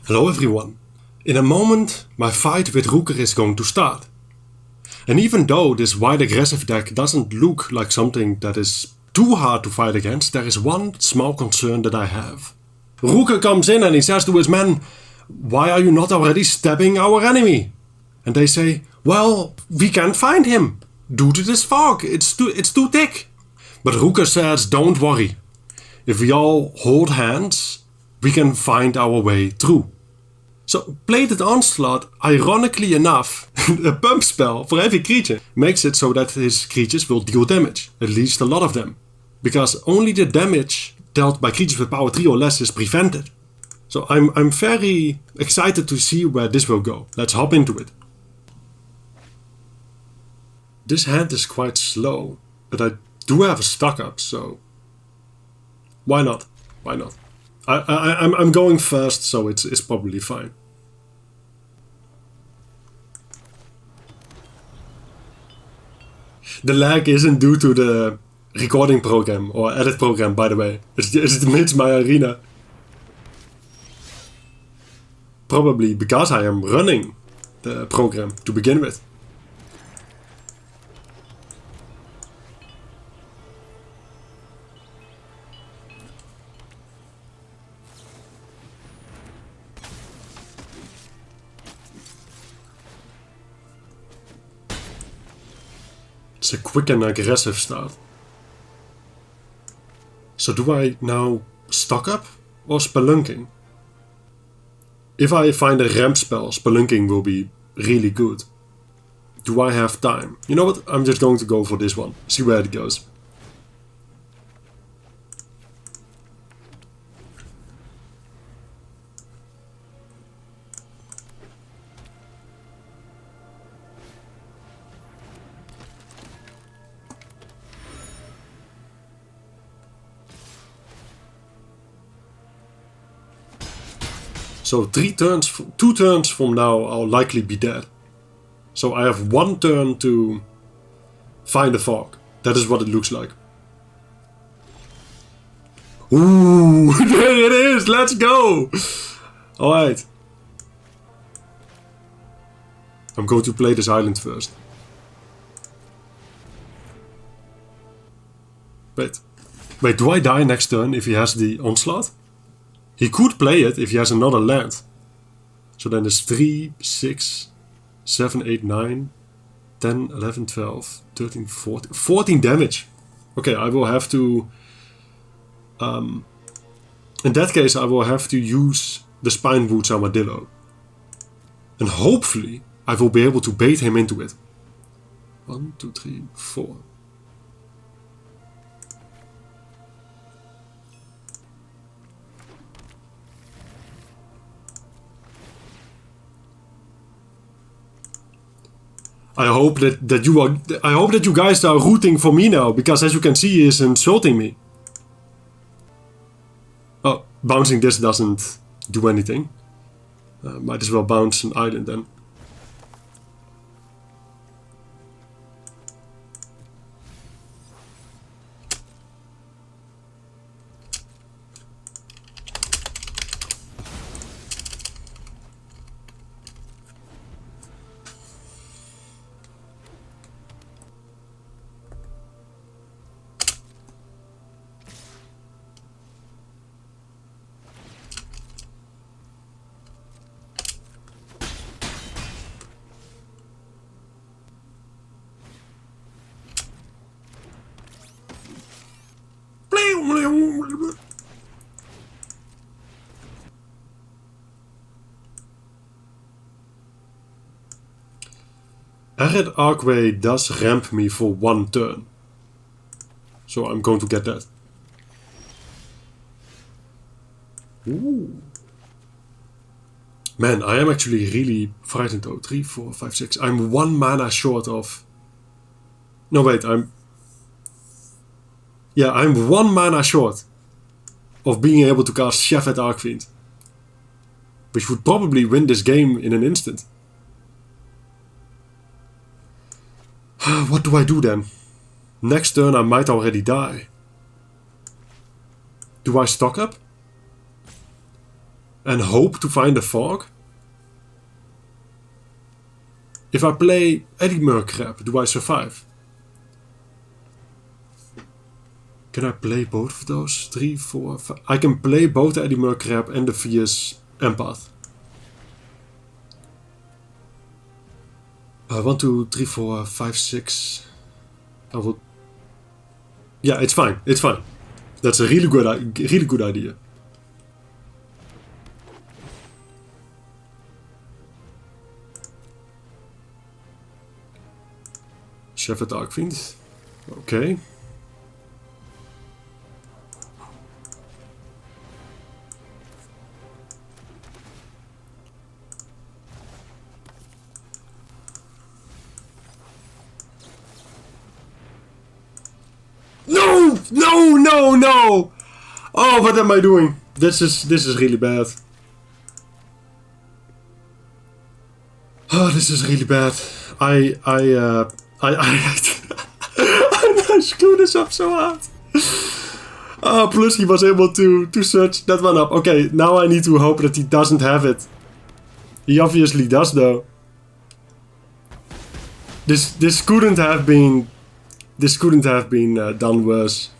Hello everyone. In a moment, my fight with Rooker is going to start. And even though this wide aggressive deck doesn't look like something that is too hard to fight against, there is one small concern that I have. Rooker comes in and he says to his men, "Why are you not already stabbing our enemy?" And they say, "Well, we can't find him. Due to this fog, it's too thick." But Rooker says, "Don't worry. If we all hold hands, we can find our way through." So, plated Onslaught, ironically enough, a pump spell for every creature, makes it so that his creatures will deal damage, at least a lot of them. Because only the damage dealt by creatures with power 3 or less is prevented. So I'm very excited to see where this will go. Let's hop into it. This hand is quite slow, but I do have a stock up, so why not? Why not? I'm going first, so it's probably fine. The lag isn't due to the recording program or edit program, by the way. It's my arena. Probably because I am running the program to begin with. It's a quick and aggressive start. So do I now stock up or spelunking? If I find a ramp spell, spelunking will be really good. Do I have time? You know what? I'm just going to go for this one. See where it goes. So 2 turns from now I'll likely be dead. So I have 1 turn to find a fog. That is what it looks like. Ooh, there it is, let's go! Alright. I'm going to play this island first. Wait, do I die next turn if he has the Onslaught? He could play it if he has another land. So then it's 3, 6, 7, 8, 9, 10, 11, 12, 13, 14. 14 damage. Okay, I will have to... in that case, I will have to use the Spinewoods Armadillo. And hopefully, I will be able to bait him into it. 1, 2, 3, 4. I hope that you guys are rooting for me now, because as you can see, he is insulting me. Oh, bouncing this doesn't do anything. Might as well bounce an island then. Arid Archway does ramp me for 1 turn. So I'm going to get that. Ooh. Man, I am actually really frightened though. 3, 4, 5, 6. I'm 1 mana short of... No, wait, I'm 1 mana short of being able to cast Chef at Archfiend. Which would probably win this game in an instant. What do I do then? Next turn I might already die. Do I stock up? and hope to find a fog? If I play Dimir Crab, do I survive? Can I play both of those? 3, 4, 5. I can play both the Dimir Crab and the Fierce Empath. 1, 2, 3, 4, 5, 6. I will... Yeah, it's fine. It's fine. That's a really good idea. Chef het Arkvriend. Okay. No! Oh, what am I doing? This is really bad. Oh, this is really bad. I screwed this up so hard. Plus he was able to search that one up. Okay, now I need to hope that he doesn't have it. He obviously does though. This couldn't have been done worse.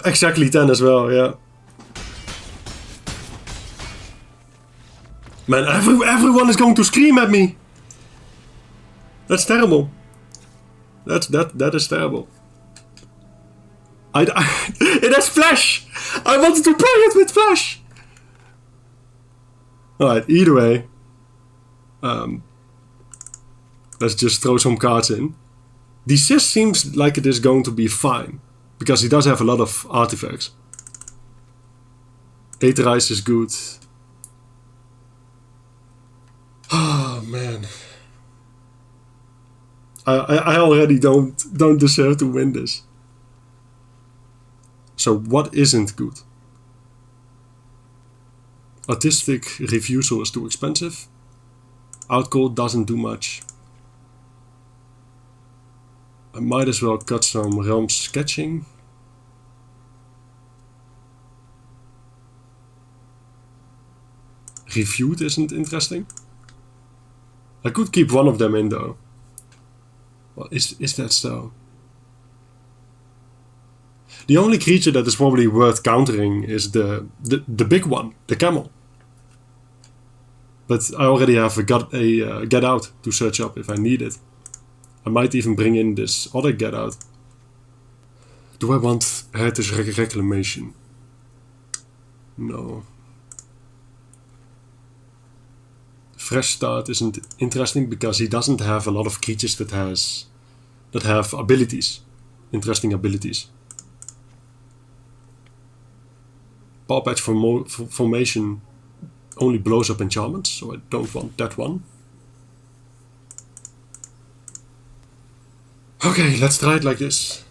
Exactly 10 as well, yeah. Man, everyone is going to scream at me. That's terrible. That is terrible. It has flash. I wanted to play it with flash. Alright, either way. Let's just throw some cards in. The Sis seems like it is going to be fine. Because he does have a lot of artifacts. Aetherize is good. Oh man. I already don't deserve to win this. So what isn't good? Artistic Refusal is too expensive. Outcall doesn't do much. I might as well cut some Realm Sketching. Reviewed isn't interesting. I could keep one of them in though. Well, is that so? The only creature that is probably worth countering is the big one, the camel. But I already have a get out to search up if I need it. I might even bring in this other get out. Do I want Heritage Reclamation? No. Fresh Start isn't interesting because he doesn't have a lot of creatures that have abilities. Interesting abilities. Paw Patch Formation only blows up enchantments, so I don't want that one. Okay, let's try it like this.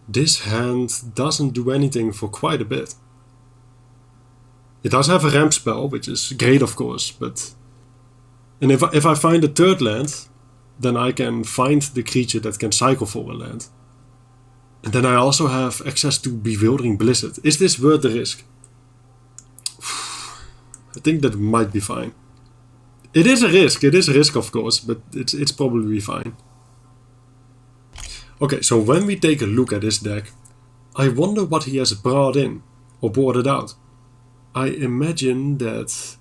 This hand doesn't do anything for quite a bit. It does have a ramp spell, which is great of course, but... And if I find a third land, then I can find the creature that can cycle for a land. And then I also have access to Bewildering Blizzard. Is this worth the risk? I think that might be fine. It is a risk of course, but it's probably fine. Okay, so when we take a look at this deck, I wonder what he has brought in, or boarded out. I imagine that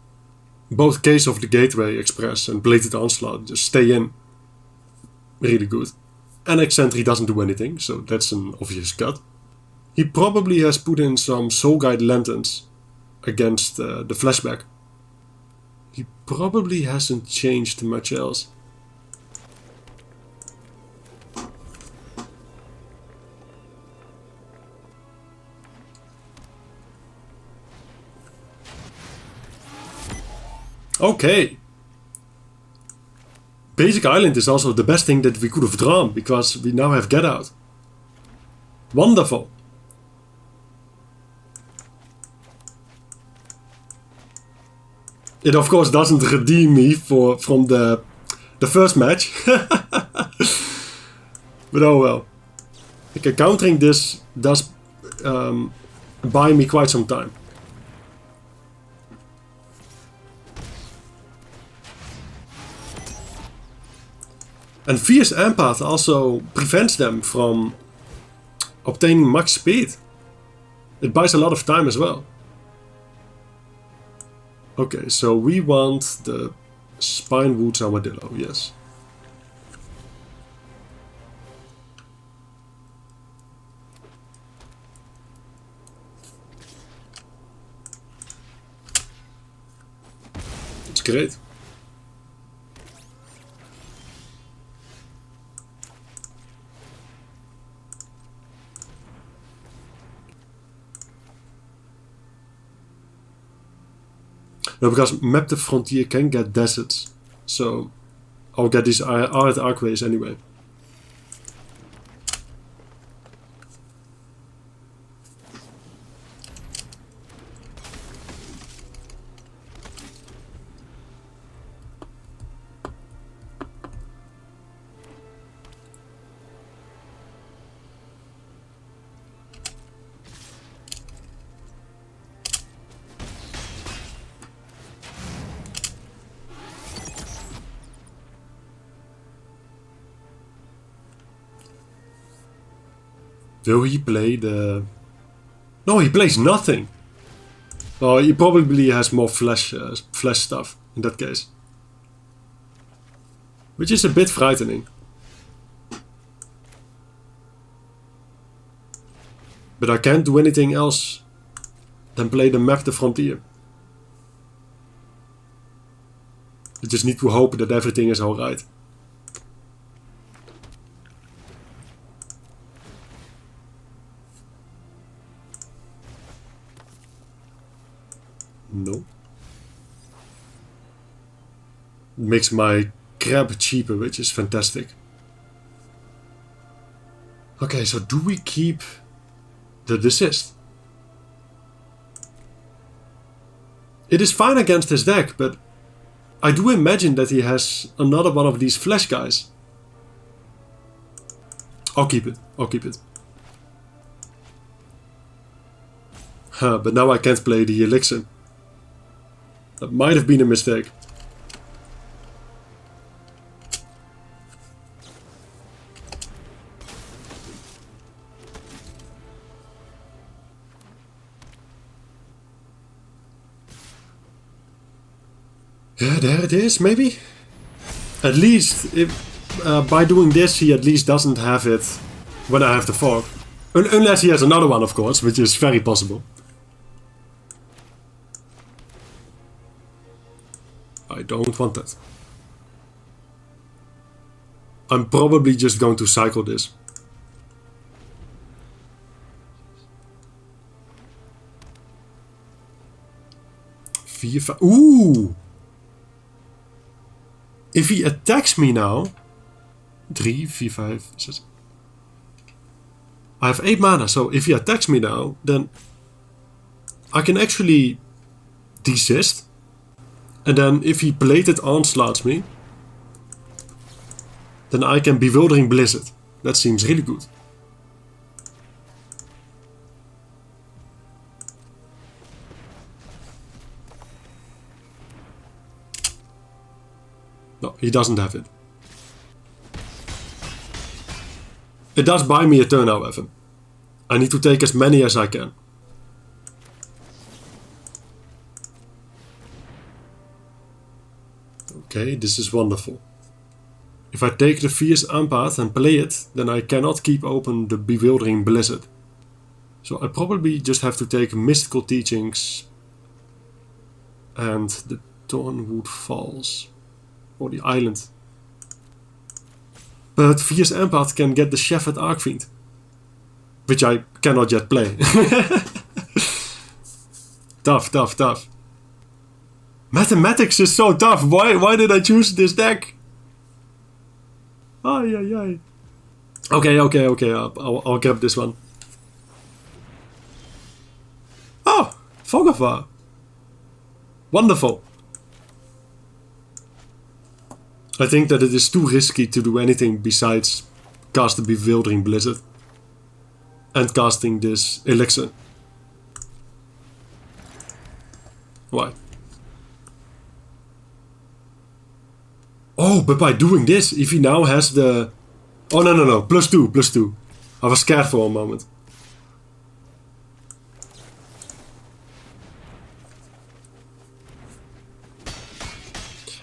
both Case of the Gateway Express and Bladed Onslaught just stay in. Really good. And Eccentric doesn't do anything, so that's an obvious cut. He probably has put in some Soul Guide Lanterns against the flashback. He probably hasn't changed much else. Okay. Basic Island is also the best thing that we could have drawn, because we now have Get Out. Wonderful. It of course doesn't redeem me from the The first match. But oh well. Okay, countering this does buy me quite some time. And Fierce Empath also prevents them from obtaining max speed. It buys a lot of time as well. Okay, so we want the Spinewoods Armadillo, yes. It's great. No, because Map the Frontier can get deserts, so I'll get these Art Archways anyway. Will he play the... No, he plays nothing! Oh, he probably has more flash stuff in that case. Which is a bit frightening. But I can't do anything else than play the Map the Frontier. I just need to hope that everything is alright. No. Makes my crab cheaper, which is fantastic. Okay, so do we keep the desist? It is fine against his deck, but I do imagine that he has another one of these flash guys. I'll keep it. I'll keep it. Huh, but now I can't play the elixir. That might have been a mistake. Yeah, there it is, maybe? At least, if, by doing this, he at least doesn't have it when I have the fog. Unless he has another one, of course, which is very possible. I don't want that. I'm probably just going to cycle this. Ooh! If he attacks me now... 3, 4, 5, 6... I have 8 mana, so if he attacks me now, then... I can actually... desist. And then if he plated onslaughts me, then I can Bewildering Blizzard. That seems really good. No, he doesn't have it. It does buy me a turn, however. I need to take as many as I can. Okay, this is wonderful. If I take the Fierce Empath and play it, then I cannot keep open the Bewildering Blizzard. So I probably just have to take Mystical Teachings and the Thornwood Falls. Or the island. But Fierce Empath can get the Shepherd Archfiend. Which I cannot yet play. Tough, tough, tough. Mathematics is so tough. Why did I choose this deck? Ay, ay, ay. Okay. I'll grab this one. Oh, Fogafar. Wonderful. I think that it is too risky to do anything besides cast the Bewildering Blizzard and casting this elixir. Why? Oh, but by doing this, if he now has the... Oh, no. +2, +2. I was scared for a moment.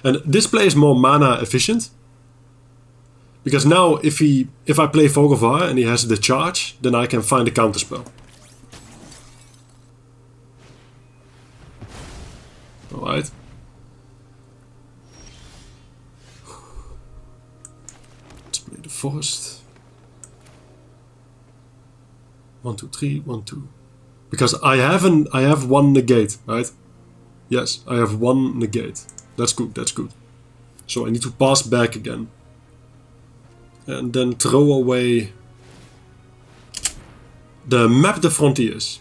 And this play is more mana efficient. Because now if I play Vogelvar and he has the charge, then I can find a counterspell. Alright. Let's play the forest. 1, 2, 3, 1, 2. Because I have one negate, right? Yes, I have one negate. That's good, that's good. So I need to pass back again. And then throw away the Map the Frontiers.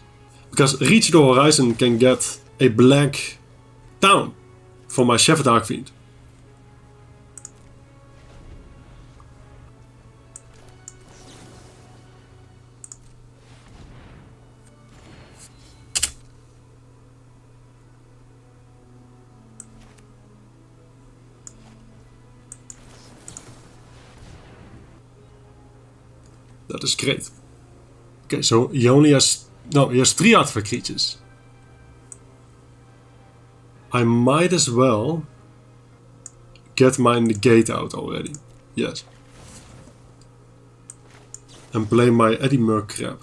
Because Reach the Horizon can get a black town for my Shepherd Archfiend. That is great. Okay, so he only has... No, he has 3 artifact creatures. I might as well get my negate out already. Yes. And play my Dimir Terror.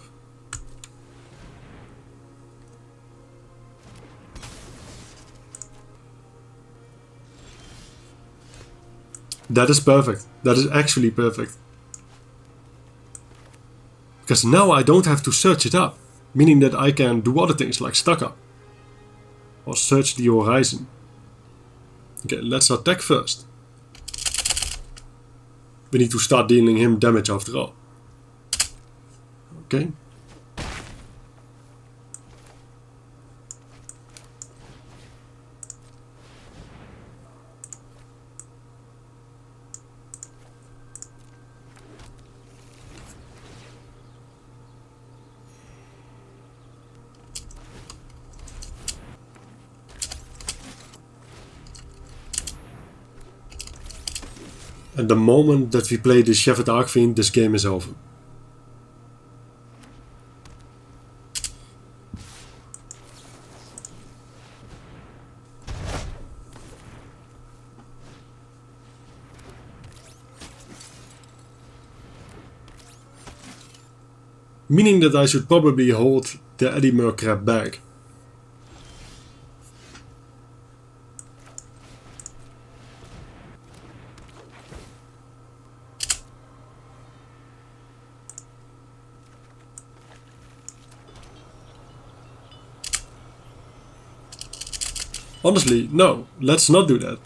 That is perfect. That is actually perfect. Because now I don't have to search it up, meaning that I can do other things like Stuck Up or search the horizon. Okay, let's attack first. We need to start dealing him damage after all. Okay. And the moment that we play the Shepherd Archfiend, this game is over. Meaning that I should probably hold the Dimir Terror back. Honestly, no, let's not do that.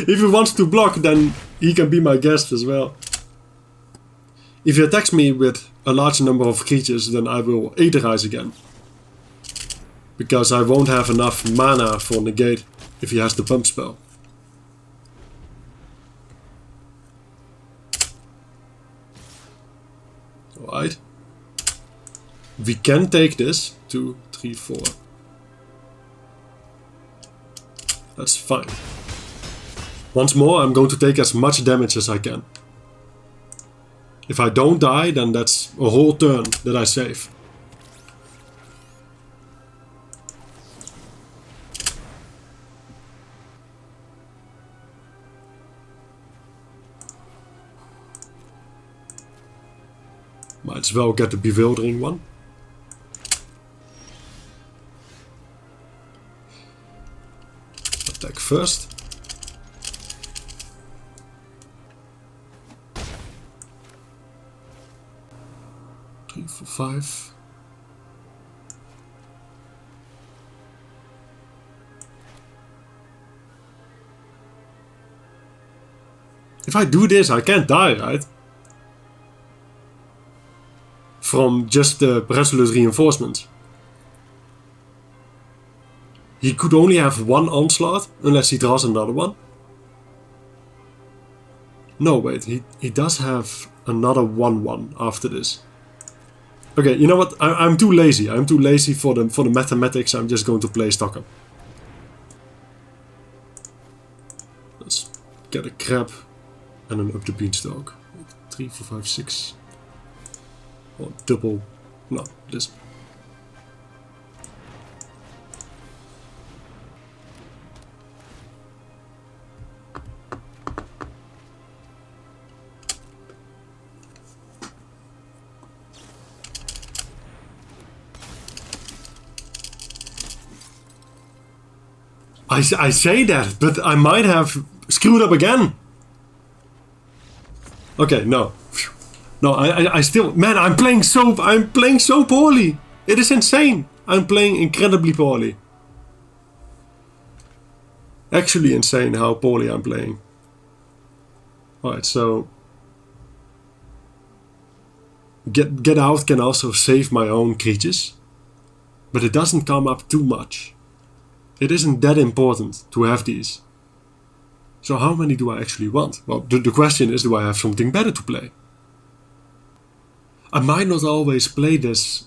If he wants to block, then he can be my guest as well. If he attacks me with a large number of creatures, then I will Aetherize again. Because I won't have enough mana for negate if he has the pump spell. Alright. We can take this. 2, 3, 4. That's fine. Once more, I'm going to take as much damage as I can. If I don't die, then that's a whole turn that I save. Might as well get the Bewildering one. Attack first. Three, 4, 5. If I do this, I can't die, right? From just the Resolute Reinforcements. He could only have one Onslaught, unless he draws another one. No, wait, he does have another 1-1 after this. Okay, you know what? I'm too lazy. I'm too lazy for the mathematics. I'm just going to play Stocker. Let's get a crab and an up the beanstalk. 3, 4, 5, 6. Or double. No, this. I say that, but I might have screwed up again. Okay, no. No, I still... Man, I'm playing so poorly. It is insane. I'm playing incredibly poorly. Actually insane how poorly I'm playing. Alright, so... Get out can also save my own creatures. But it doesn't come up too much. It isn't that important to have these. So how many do I actually want? Well, the question is, do I have something better to play? I might not always play this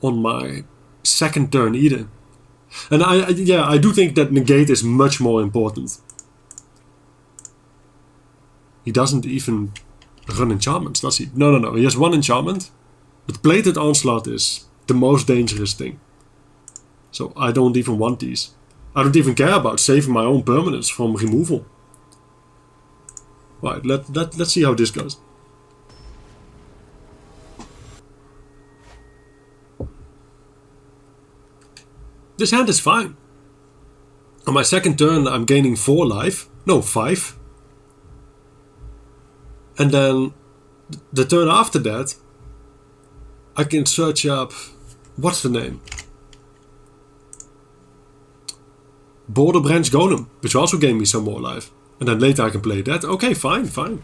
on my second turn either. And I do think that negate is much more important. He doesn't even run enchantments, does he? No. He has 1 enchantment. But plated Onslaught is the most dangerous thing. So I don't even want these. I don't even care about saving my own permanents from removal. Right, let's see how this goes. This hand is fine. On my second turn I'm gaining 4 life. No, 5. And then the turn after that I can search up... What's the name? Border Branch Golem, which also gave me some more life. And then later I can play that. Okay, fine.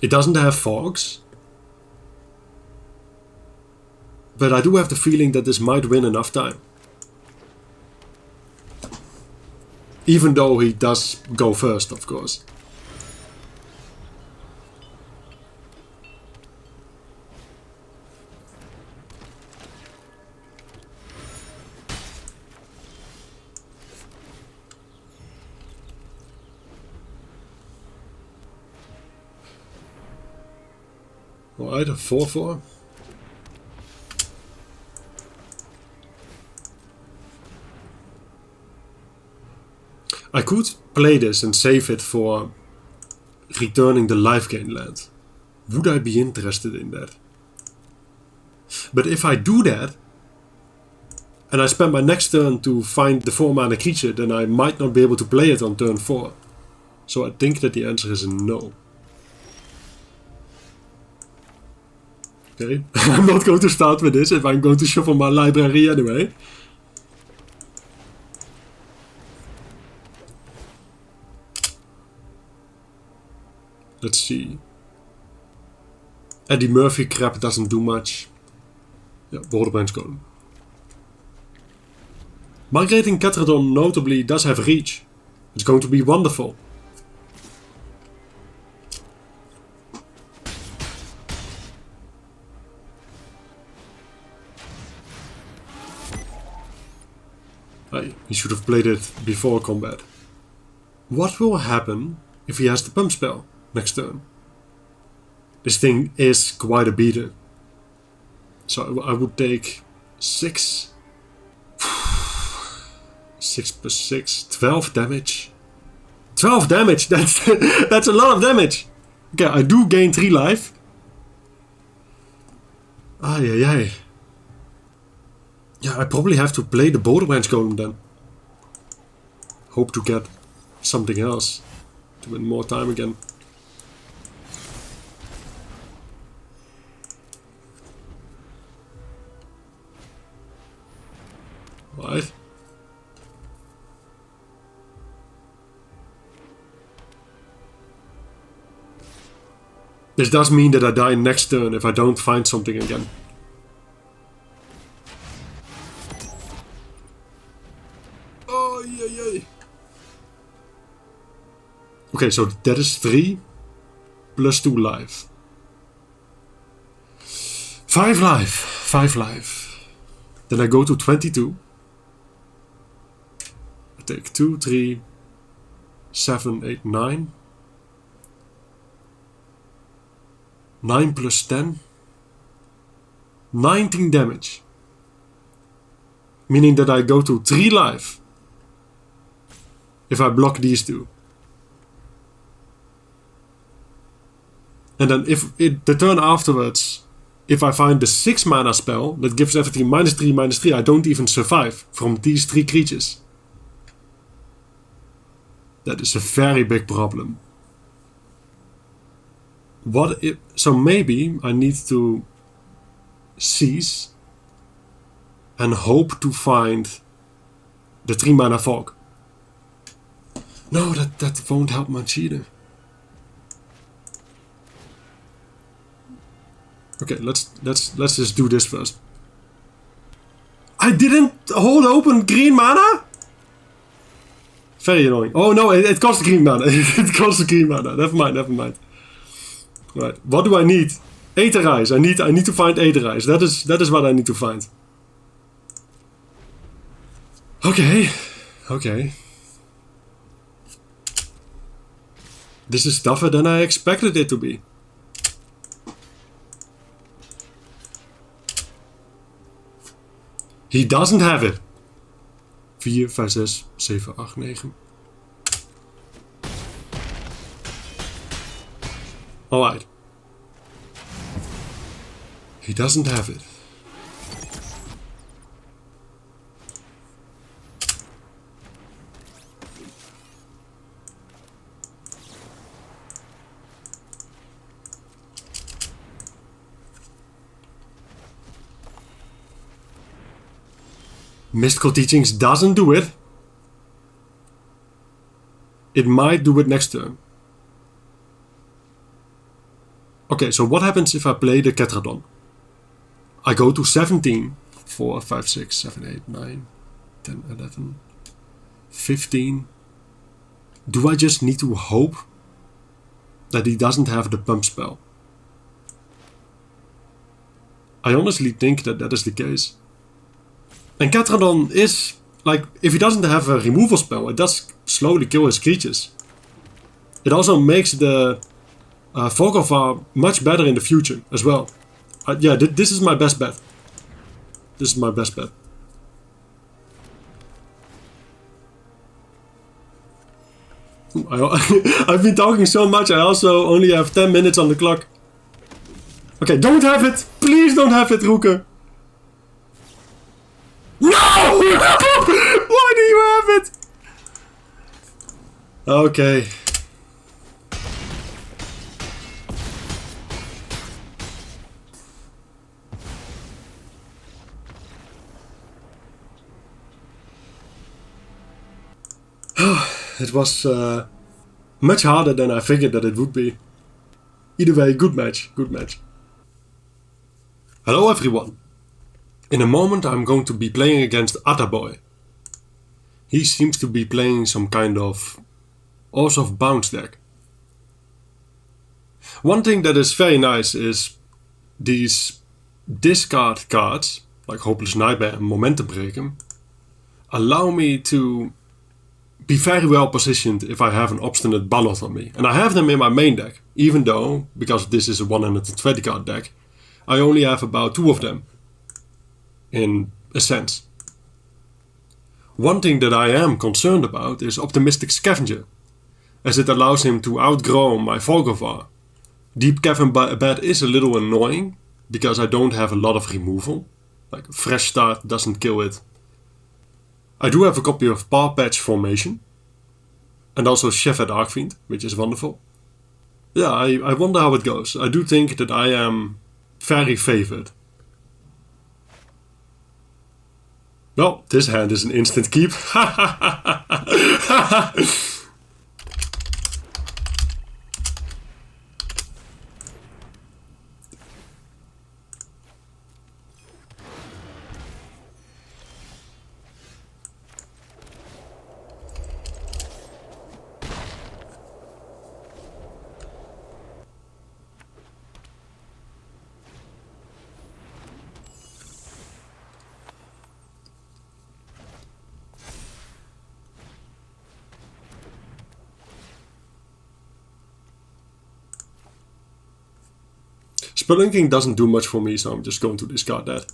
It doesn't have fogs. But I do have the feeling that this might win enough time. Even though he does go first, of course. Alright, a 4-4. I could play this and save it for returning the life gain land. Would I be interested in that? But if I do that, and I spend my next turn to find the 4-mana creature, then I might not be able to play it on turn 4. So I think that the answer is a no. Okay, I'm not going to start with this if I'm going to shuffle my library anyway. Let's see. Eddie Murphy crap doesn't do much. Yeah, Border Branch Golem. Migrating Catradon notably does have reach. It's going to be wonderful. He should have played it before combat. What will happen if he has the pump spell next turn? This thing is quite a beater. So I would take 6. 6 plus 6. 12 damage. 12 damage! That's a lot of damage! Okay, I do gain 3 life. Ay. Yeah, I probably have to play the Border Branch Golem then. Hope to get something else to win more time again. Right. This does mean that I die next turn if I don't find something again. Oh, yeah. Okay, so that is 3 plus 2 life. 5 life. 5 life. Then I go to 22. I take 2, 3, 7, 8, 9. 9 plus 10. 19 damage. Meaning that I go to 3 life. If I block these two. And then if the turn afterwards, if I find the 6 mana spell that gives everything -3, -3, I don't even survive from these 3 creatures. That is a very big problem. What if, so maybe I need to cease and hope to find the 3 mana fog. No, that won't help much either. Okay, let's just do this first. I didn't hold open green mana? Very annoying. Oh no, it costs green mana. It costs green mana. Never mind. Right, what do I need? Aetherize. I need to find Aetherize. That is what I need to find. Okay. This is tougher than I expected it to be. He doesn't have it. 4, 5, 6, 7, 8, 9. Alright. He doesn't have it. Mystical Teachings doesn't do it. It might do it next turn. Okay, so what happens if I play the Ketradon? I go to 17. 4, 5, 6, 7, 8, 9, 10, 11, 15. Do I just need to hope that he doesn't have the pump spell? I honestly think that is the case. And Ketradon is, like, if he doesn't have a removal spell, it does slowly kill his creatures. It also makes the Volkova much better in the future as well. Yeah, this is my best bet. This is my best bet. I've been talking so much, I also only have 10 minutes on the clock. Okay, don't have it! Please don't have it, Roeke! No! Why do you have it? Okay. It was much harder than I figured that it would be. Either way, good match. Hello everyone. In a moment I'm going to be playing against Ataboy. He seems to be playing some kind of Orzhov Bounce deck. One thing that is very nice is these discard cards, like Hopeless Nightmare and Momentum Breaker, allow me to be very well positioned if I have an Obstinate Ballot on me. And I have them in my main deck, even though, because this is a 120 card deck, I only have about 2 of them, in a sense. One thing that I am concerned about is Optimistic Scavenger, as it allows him to outgrow my Volkova. Deep Cavern Bed is a little annoying, because I don't have a lot of removal. Like, Fresh Start doesn't kill it. I do have a copy of Paw Patch Formation, and also Shepherd Arcfiend, which is wonderful. Yeah, I wonder how it goes. I do think that I am very favored. Well, this hand is an instant keep. Spelunking doesn't do much for me, so I'm just going to discard that.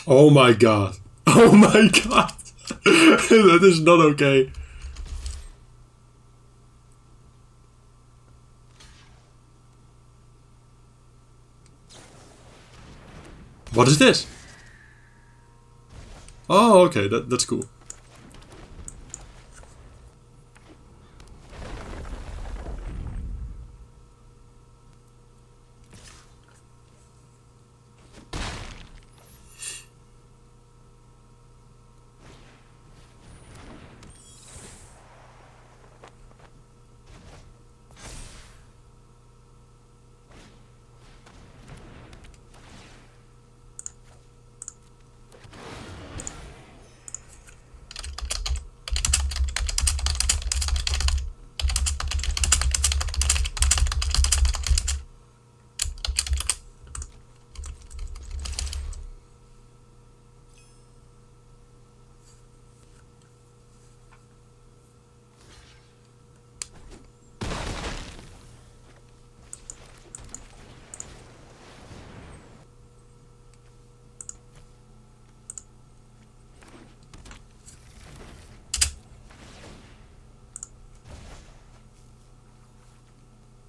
Oh my god. Oh my god. That is not okay. What is this? Oh, okay, that's cool.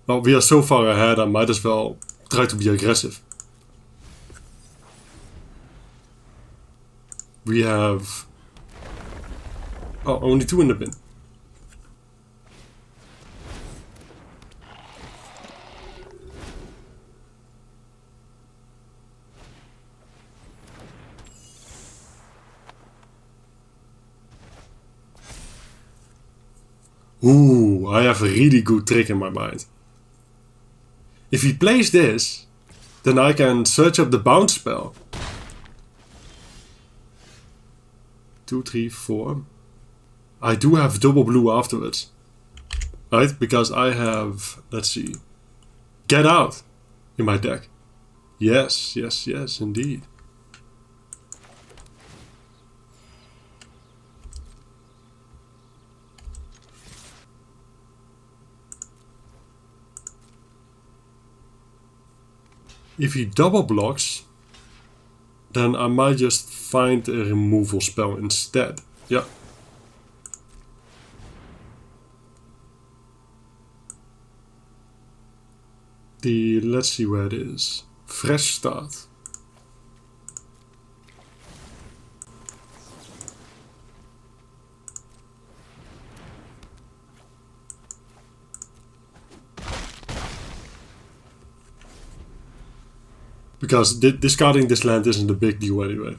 Well, we are so far ahead, I might as well try to be aggressive. We have... Oh, only 2 in the bin. Ooh, I have a really good trick in my mind. If he plays this, then I can search up the bounce spell. 2, 3, 4. I do have double blue afterwards. Right? Because I have, let's see, Get Out in my deck. Yes, yes, yes, indeed. If he double blocks, then I might just find a removal spell instead. Yeah. Let's see where it is. Fresh Start. Because discarding this land isn't a big deal anyway.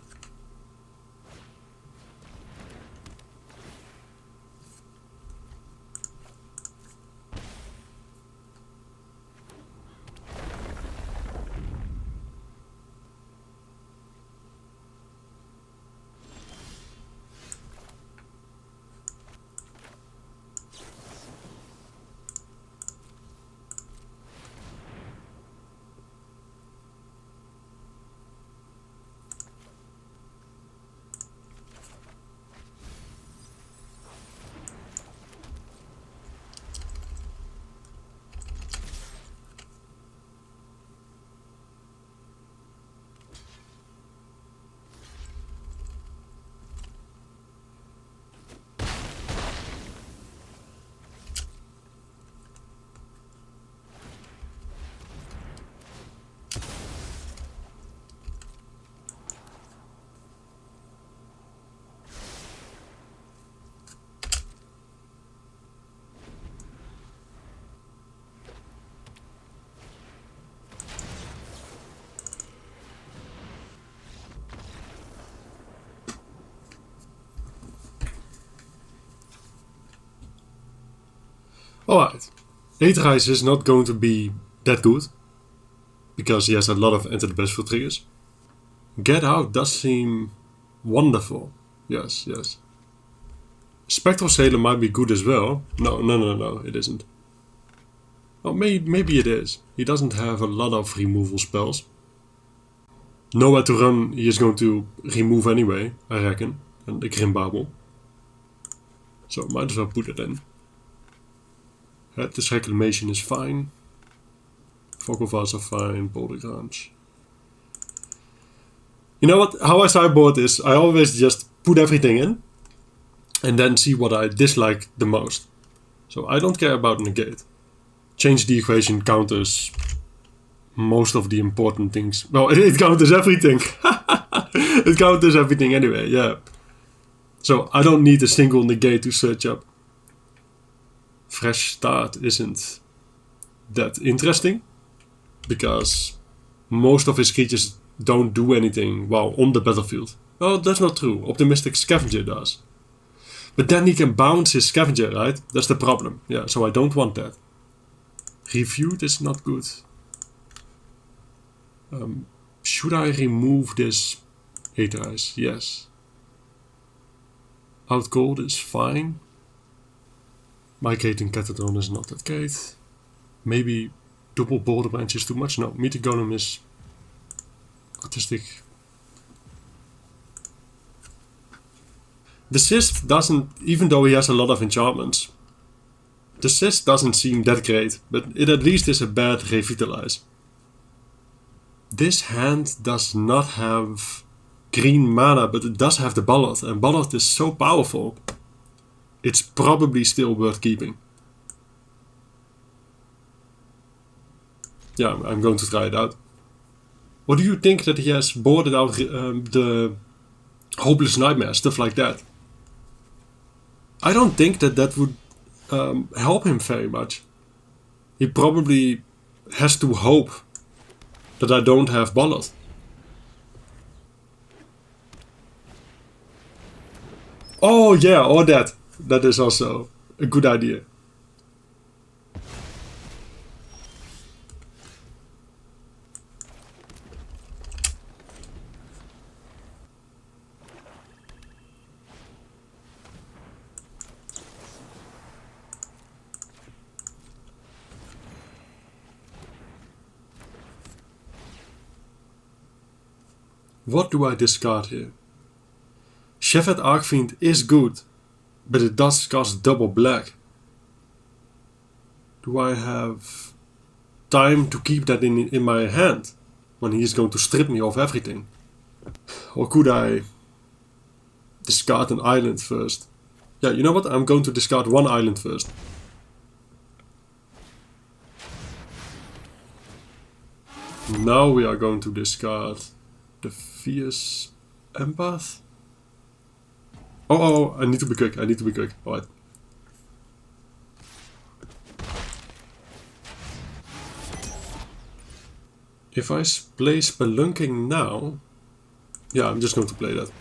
Alright. Aetherrise is not going to be that good. because he has a lot of enter the battlefield triggers. Get out does seem wonderful. Yes, yes. Spectral Sailor might be good as well. No, it isn't. Oh, maybe it is. He doesn't have a lot of removal spells. Nowhere to run, he is going to remove anyway, I reckon. And the Grimbabel. So might as well put it in. This Reclamation is fine. Vogelvars are fine, Boulder Grounds. You know what? How I sideboard is I always just put everything in and then see what I dislike the most. So I don't care about negate. Change the equation counters most of the important things. Well, it counters everything. It counters everything anyway, yeah. So I don't need a single negate to search up. Fresh Start isn't that interesting because most of his creatures don't do anything while on the battlefield. Well, that's not true. Optimistic Scavenger does. But then he can bounce his Scavenger, right? That's the problem. Yeah, so I don't want that. Reviewed is not good. Should I remove this 8 Eyes? Yes. Outgold is fine. Migrating Catadron is not that great. Maybe double Boulder Branch is too much. No, Meteor Golem is artistic. The Cyst doesn't, even though he has a lot of enchantments, the Cyst doesn't seem that great, but it at least is a bad Revitalize. This hand does not have green mana, but it does have the Ballad, and Ballad is so powerful. It's probably still worth keeping. Yeah, I'm going to try it out. What do you think that he has boarded out the Hopeless Nightmare, stuff like that? I don't think that would help him very much. He probably has to hope that I don't have Ballad. Oh yeah, or that. That is also a good idea. What do I discard here? Shepherd Archfiend is good, but it does cost double black. Do I have time to keep that in my hand when he is going to strip me of everything? Or could I discard an island first? Yeah, you know what? I'm going to discard one island first. Now we are going to discard the Fierce Empath. Oh, I need to be quick. Alright. If I play Spelunking now... Yeah, I'm just going to play that.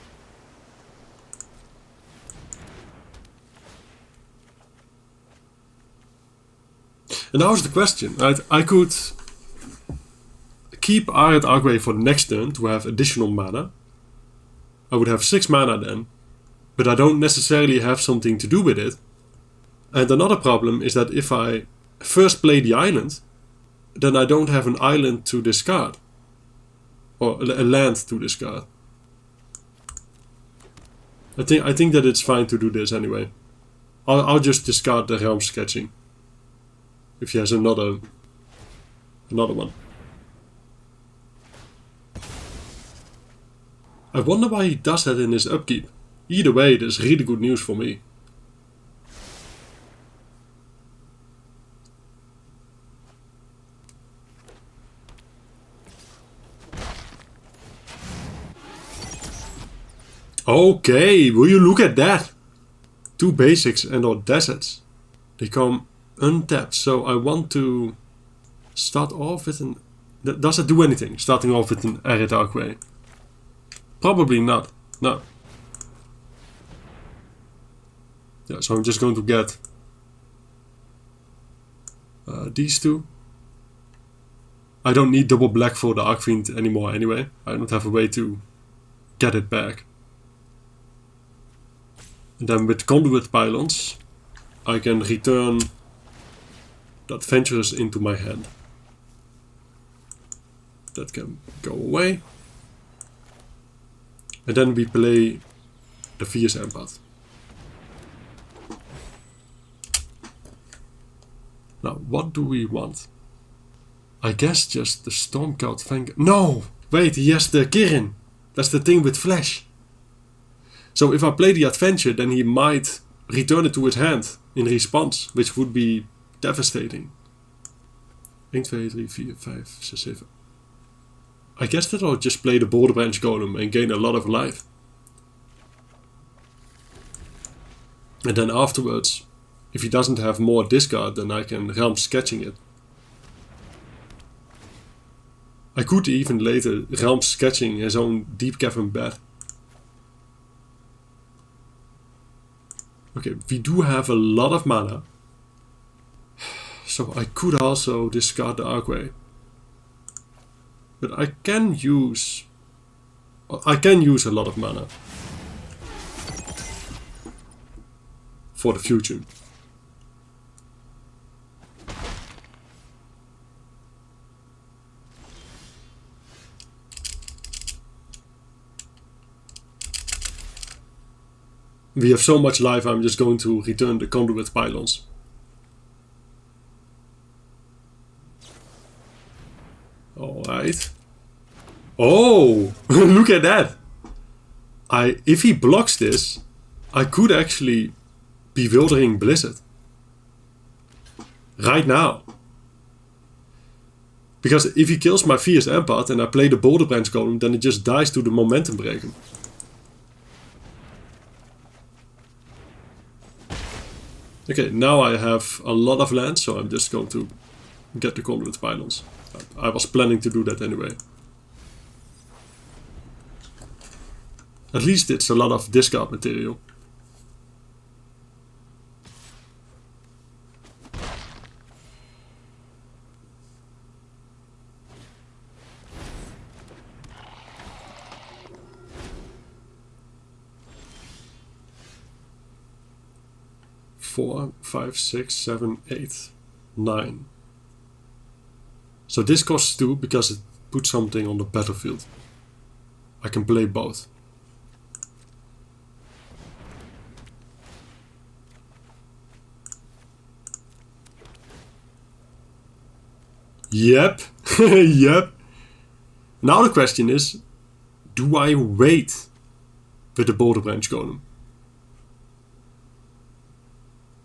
And now is the question, right? I could keep Iron Archway for the next turn to have additional mana. I would have 6 mana then. But I don't necessarily have something to do with it. And another problem is that if I first play the island, then I don't have an island to discard. Or a land to discard. I think that it's fine to do this anyway. I'll just discard the Realm Sketching. If he has another one. I wonder why he does that in his upkeep. Either way, that's really good news for me. Okay, will you look at that? 2 basics and or deserts. They come untapped, so I want to start off with an... Does it do anything, starting off with an Arid Archway? Probably not, no. Yeah, so I'm just going to get these two. I don't need double black for the Arcfiend anymore anyway. I don't have a way to get it back. And then with Conduit Pylons, I can return the Adventurers into my hand. That can go away. And then we play the Fierce Empath. Now, what do we want? I guess just the Stormcloud Vanguard. No! Wait, he has the Kirin. That's the thing with Flash. So if I play the Adventure, then he might return it to his hand in response, which would be devastating. 1, 2, 3, 4, 5, 6, 7. I guess that I'll just play the Boulder Branch Golem and gain a lot of life. And then afterwards, if he doesn't have more discard, then I can Realm Sketching it. I could even later Realm Sketching his own Deep Cavern Bed. Okay, we do have a lot of mana. So I could also discard the Archway. But I can use a lot of mana for the future. We have so much life, I'm just going to return the Conduit Pylons. Alright. Oh! Look at that! If he blocks this, I could actually Bewildering Blizzard. Right now. Because if he kills my Fierce Empath and I play the Boulder Branch Golem, then it just dies to the Momentum Breaker. Okay, now I have a lot of land, so I'm just going to get the Conduit Pylons. I was planning to do that anyway. At least it's a lot of discard material. Four, 5, 6, 7, 8, 9. So this costs 2 because it puts something on the battlefield. I can play both. Yep. Yep. Now the question is, do I wait with the Boulder Branch Golem?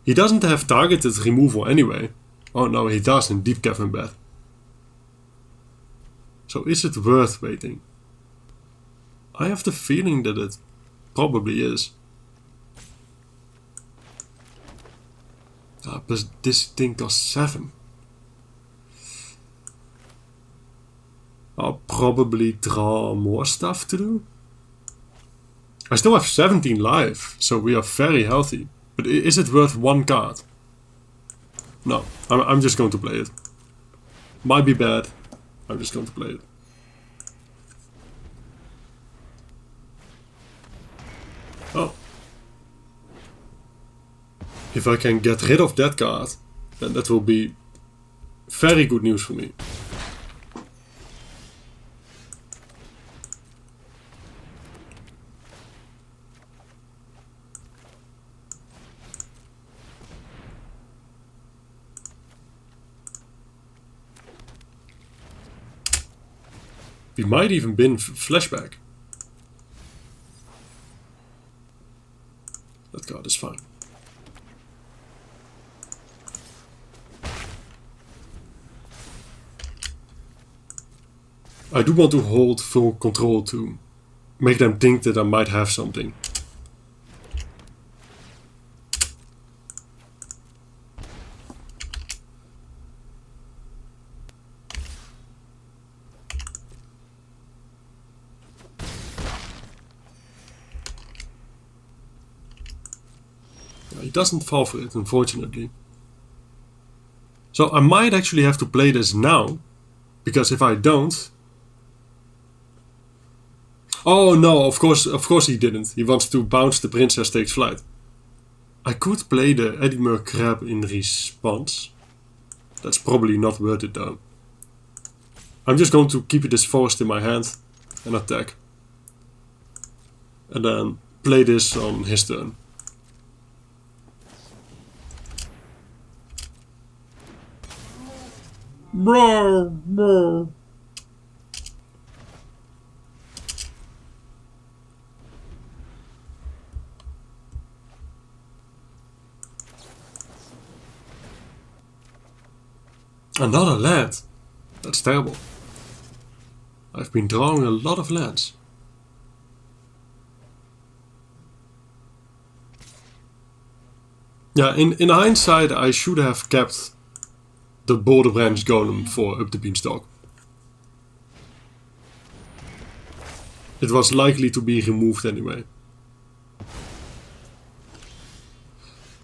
He doesn't have targeted removal anyway. Oh no, he does in Deep Cavern Bed. So is it worth waiting? I have the feeling that it probably is. Plus this thing costs 7. I'll probably draw more stuff to do. I still have 17 life, so we are very healthy. But is it worth 1 card? No, I'm just going to play it. Might be bad. I'm just going to play it. Oh. If I can get rid of that card, then that will be very good news for me. We might even bin Flashback. That card is fine. I do want to hold full control to make them think that I might have something. He doesn't fall for it, unfortunately. So I might actually have to play this now, Because if I don't... Oh no, of course he didn't. He wants to bounce the princess takes flight. I could play the Dimir Crab in response. That's probably not worth it though. I'm just going to keep this forest in my hand and attack. And then play this on his turn. Bro, bro. Another land. That's terrible. I've been drawing a lot of lands. Yeah, in hindsight I should have kept the border branch golem for up the beanstalk. It was likely to be removed anyway.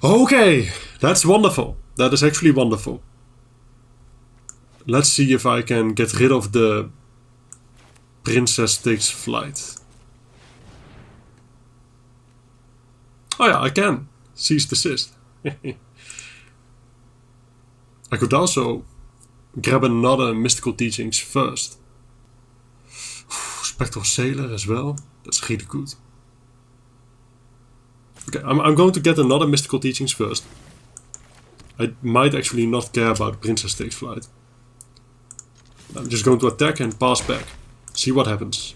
Okay, that's wonderful. That is actually wonderful. Let's see if I can get rid of the princess takes flight. Oh yeah, I can. Cease desist. I could also grab another mystical teachings first. Spectral Sailor as well. That's really good. Okay, I'm going to get another mystical teachings first. I might actually not care about princess takes flight. I'm just going to attack and pass back. See what happens.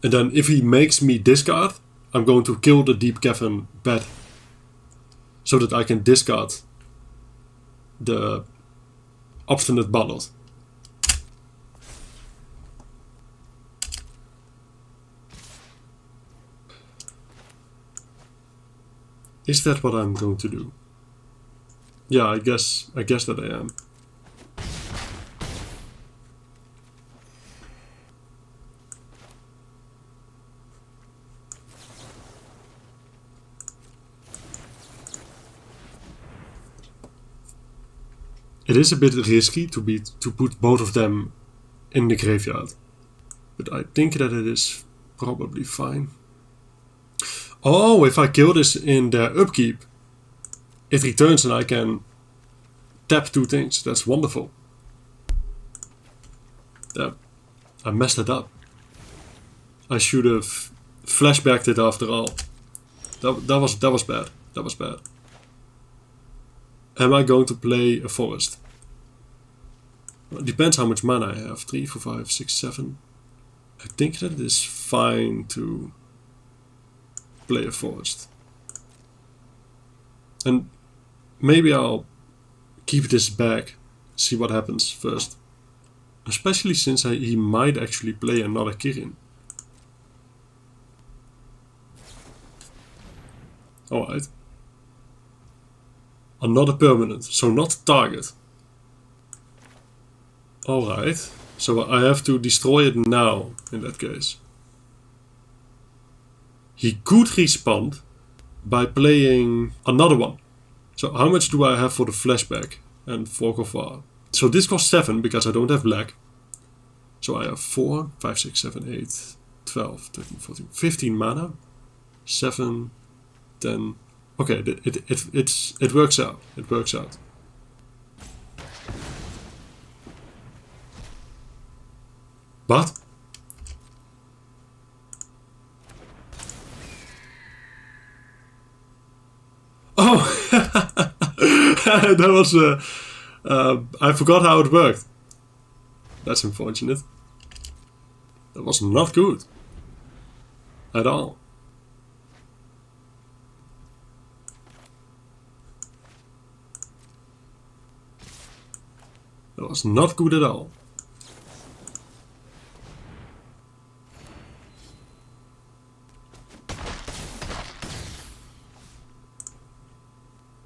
And then if he makes me discard, I'm going to kill the Deep Cavern bat. So that I can discard the Obstinate Ballad. Is that what I'm going to do? Yeah, I guess that I am. It is a bit risky to put both of them in the graveyard. But I think that it is probably fine. Oh, if I kill this in their upkeep, it returns and I can tap 2 things. That's wonderful. Yeah, I messed it up. I should have flashbacked it after all. That was bad. That was bad. Am I going to play a forest? Well, it depends how much mana I have. 3, 4, 5, 6, 7. I think that it is fine to play a forest. And maybe I'll keep this back, see what happens first. Especially since he might actually play another Kirin. Alright. Another permanent, so not target. Alright, so I have to destroy it now, in that case. He could respond by playing another one. So how much do I have for the flashback and Fog of War? So this costs 7 because I don't have black. So I have 4, 5, 6, 7, 8, 12, 13, 14, 15 mana. 7, 10... Okay, it works out. It works out. But oh, that was I forgot how it worked. That's unfortunate. That was not good at all. That was not good at all.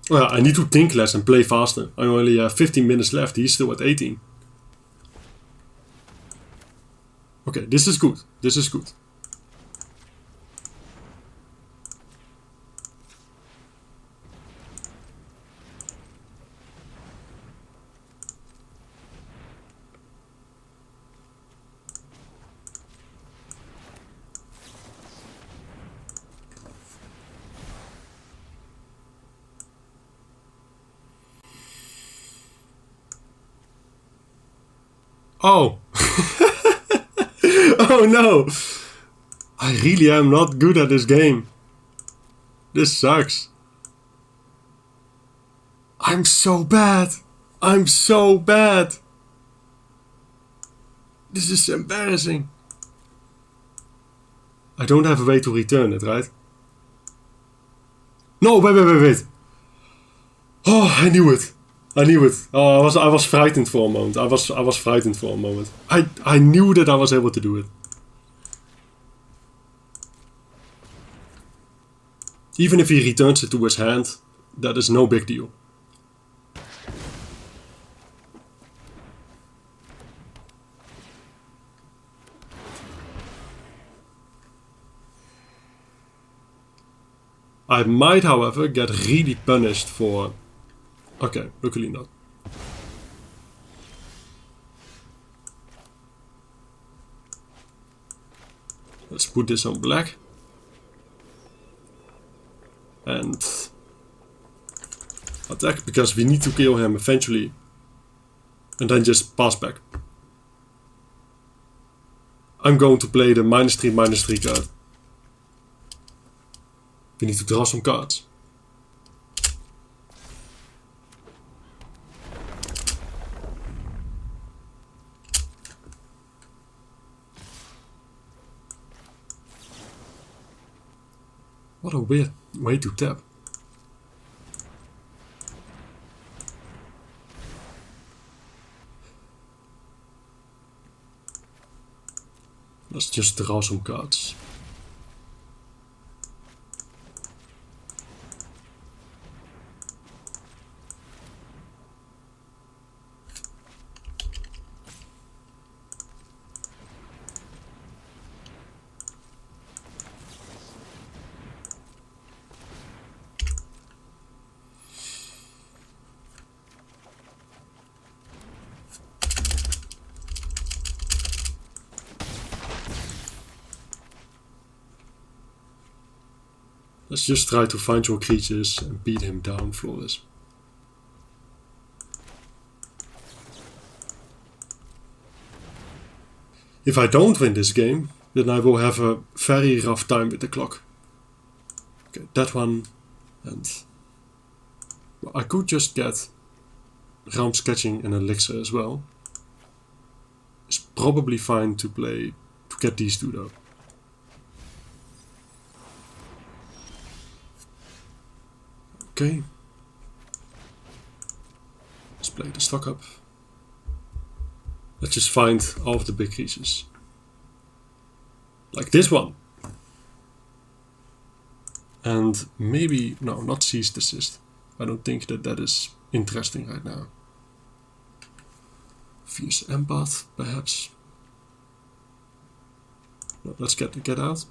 Well, I need to think less and play faster. I only have 15 minutes left. He's still at 18. Okay, this is good. This is good. Oh! Oh no! I really am not good at this game. This sucks. I'm so bad. I'm so bad. This is embarrassing. I don't have a way to return it, right? No, wait. Oh, I knew it. Oh, I was frightened for a moment. I was frightened for a moment. I knew that I was able to do it. Even if he returns it to his hand, that is no big deal. I might, however, get really punished for... Okay, luckily not. Let's put this on black. And attack, because we need to kill him eventually. And then just pass back. I'm going to play the -3/-3 card. We need to draw some cards. What a weird way to tap. Let's just draw some cards. Let's just try to find your creatures and beat him down flawless. If I don't win this game, then I will have a very rough time with the clock. Okay, that one, and well, I could just get Realm Sketching and Elixir as well. It's probably fine to play, to get these two though. Okay. Let's play the stock up. Let's just find all of the big creatures. Like this one. And maybe, no, not Cease Desist. I don't think that that is interesting right now. Fierce Empath, perhaps. No, let's get out.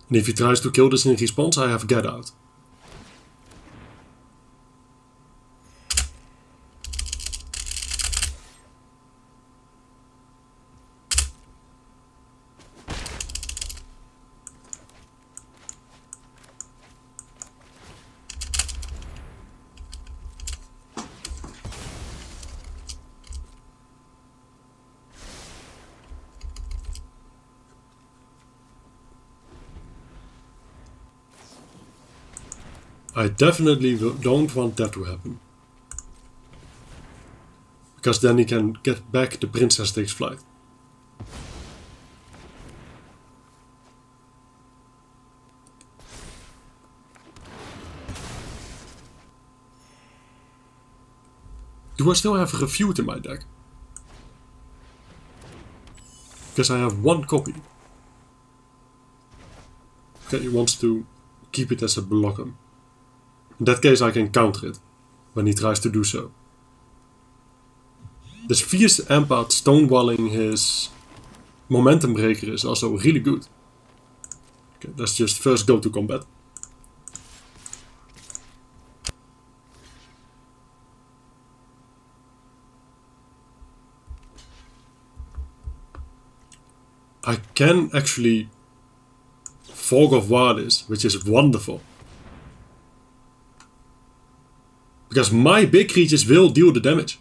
And if he tries to kill this in response, I have Get Out. I definitely don't want that to happen. Because then he can get back the Princess Takes Flight. Do I still have Refute in my deck? Because I have one copy. Okay, he wants to keep it as a blocker. In that case I can counter it, when he tries to do so. This fierce empath stonewalling his momentum breaker is also really good. Okay, let's just first go to combat. I can actually Fog of War this, which is wonderful. Because my big creatures will deal the damage.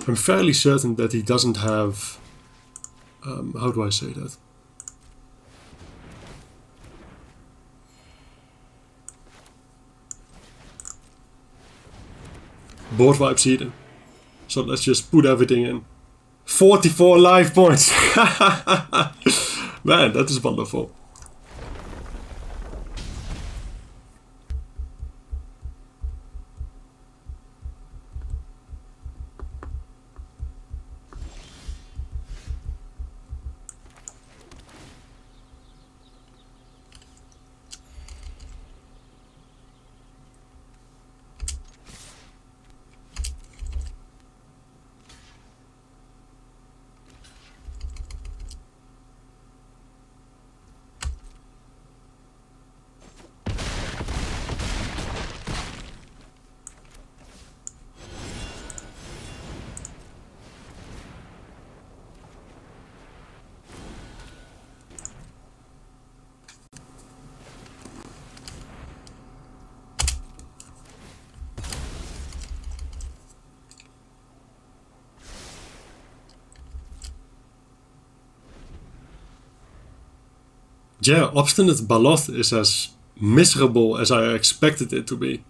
I'm fairly certain that he doesn't have... how do I say that? Board wipes either. So let's just put everything in. 44 life points! Man, that is wonderful. Yeah, Obstinate Baloth is as miserable as I expected it to be.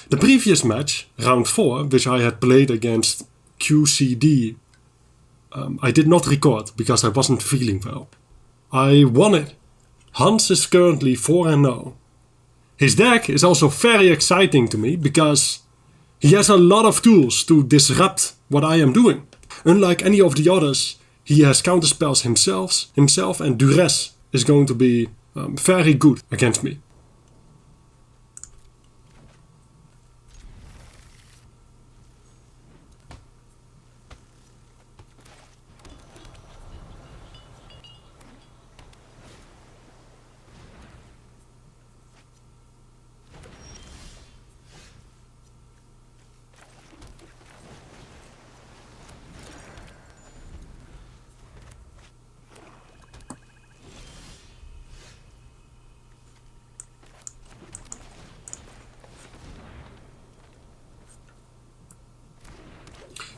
The previous match, round 4, which I had played against QCD, I did not record because I wasn't feeling well. I won it. Hans is currently 4-0. His deck is also very exciting to me because he has a lot of tools to disrupt what I am doing. Unlike any of the others, he has counterspells himself, and Duress is going to be very good against me.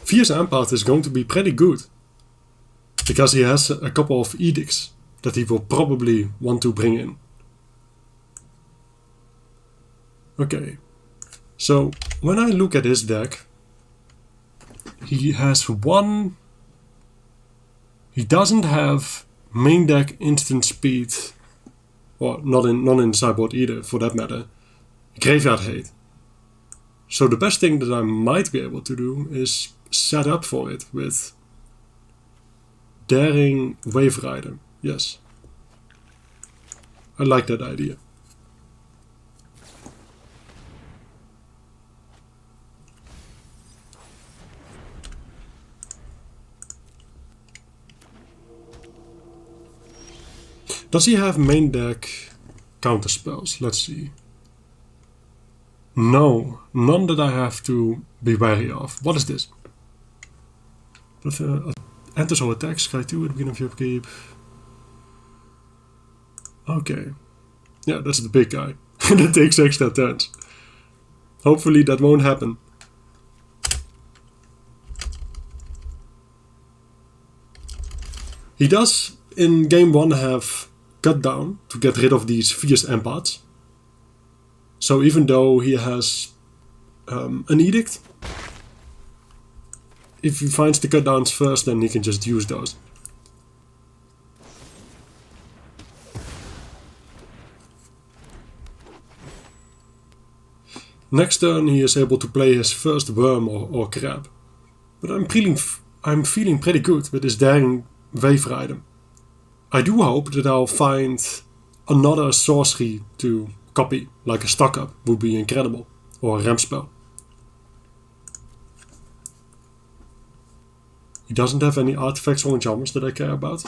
Fierce Empath is going to be pretty good, because he has a couple of edicts that he will probably want to bring in. Okay, so when I look at his deck, he doesn't have main deck instant speed, or not in sideboard either for that matter, graveyard hate. So the best thing that I might be able to do is set up for it with Daring Wave Rider. Yes. I like that idea. Does he have main deck counterspells? Let's see. No, none that I have to be wary of. What is this? Enters all attacks, scry 2 at the beginning of your upkeep. Okay. Yeah, that's the big guy. That takes extra turns. Hopefully that won't happen. He does in game 1 have Cut Down to get rid of these fierce empaths. So even though he has an edict, if he finds the cut downs first, then he can just use those. Next turn he is able to play his first worm or crab. But I'm feeling pretty good with this daring waver item. I do hope that I'll find another sorcery to copy, like a stock up would be incredible, or a ramp spell. He doesn't have any artifacts or enchantments that I care about.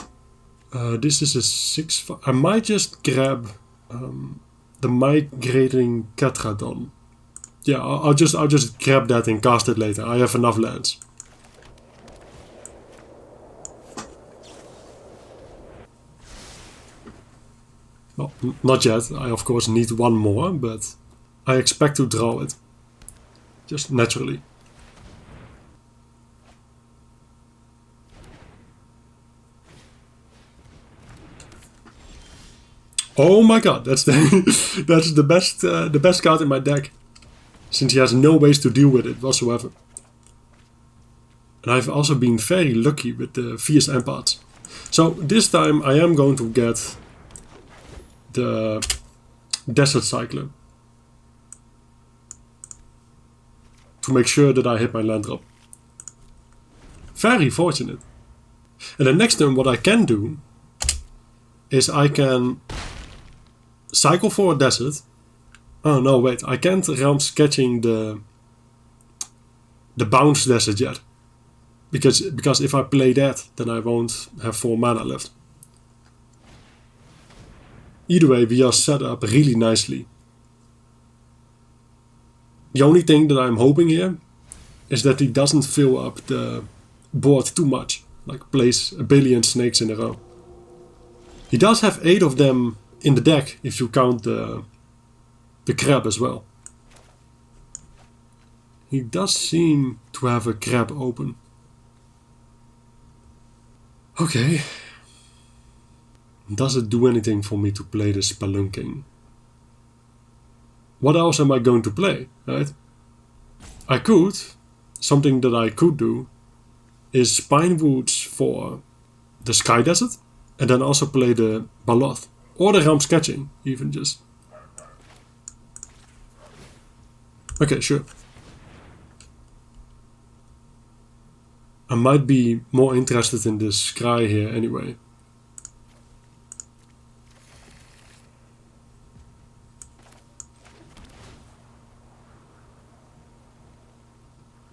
This is a 6-5. I might just grab the Migrating Catradon. Yeah, I'll just grab that and cast it later. I have enough lands. Well, not yet. I of course need one more, but I expect to draw it. Just naturally. Oh my god, that's the best card in my deck. Since he has no ways to deal with it whatsoever. And I've also been very lucky with the fierce empaths. So this time I am going to get the Desert Cycler. To make sure that I hit my land drop. Very fortunate. And the next turn what I can do is I can cycle for a desert. Oh no, wait, I can't realm sketching the bounce desert yet. Because if I play that, then I won't have 4 mana left. Either way, we are set up really nicely. The only thing that I'm hoping here is that he doesn't fill up the board too much. Like place a billion snakes in a row. He does have 8 of them in the deck if you count the crab as well. He does seem to have a crab open. Okay. Does it do anything for me to play the Spelunking? What else am I going to play, right? I could, something that I could do, is Spinewoods for the Sky Desert, and then also play the Baloth, or the Realm Sketching, even just. Okay, sure. I might be more interested in this Scry here anyway.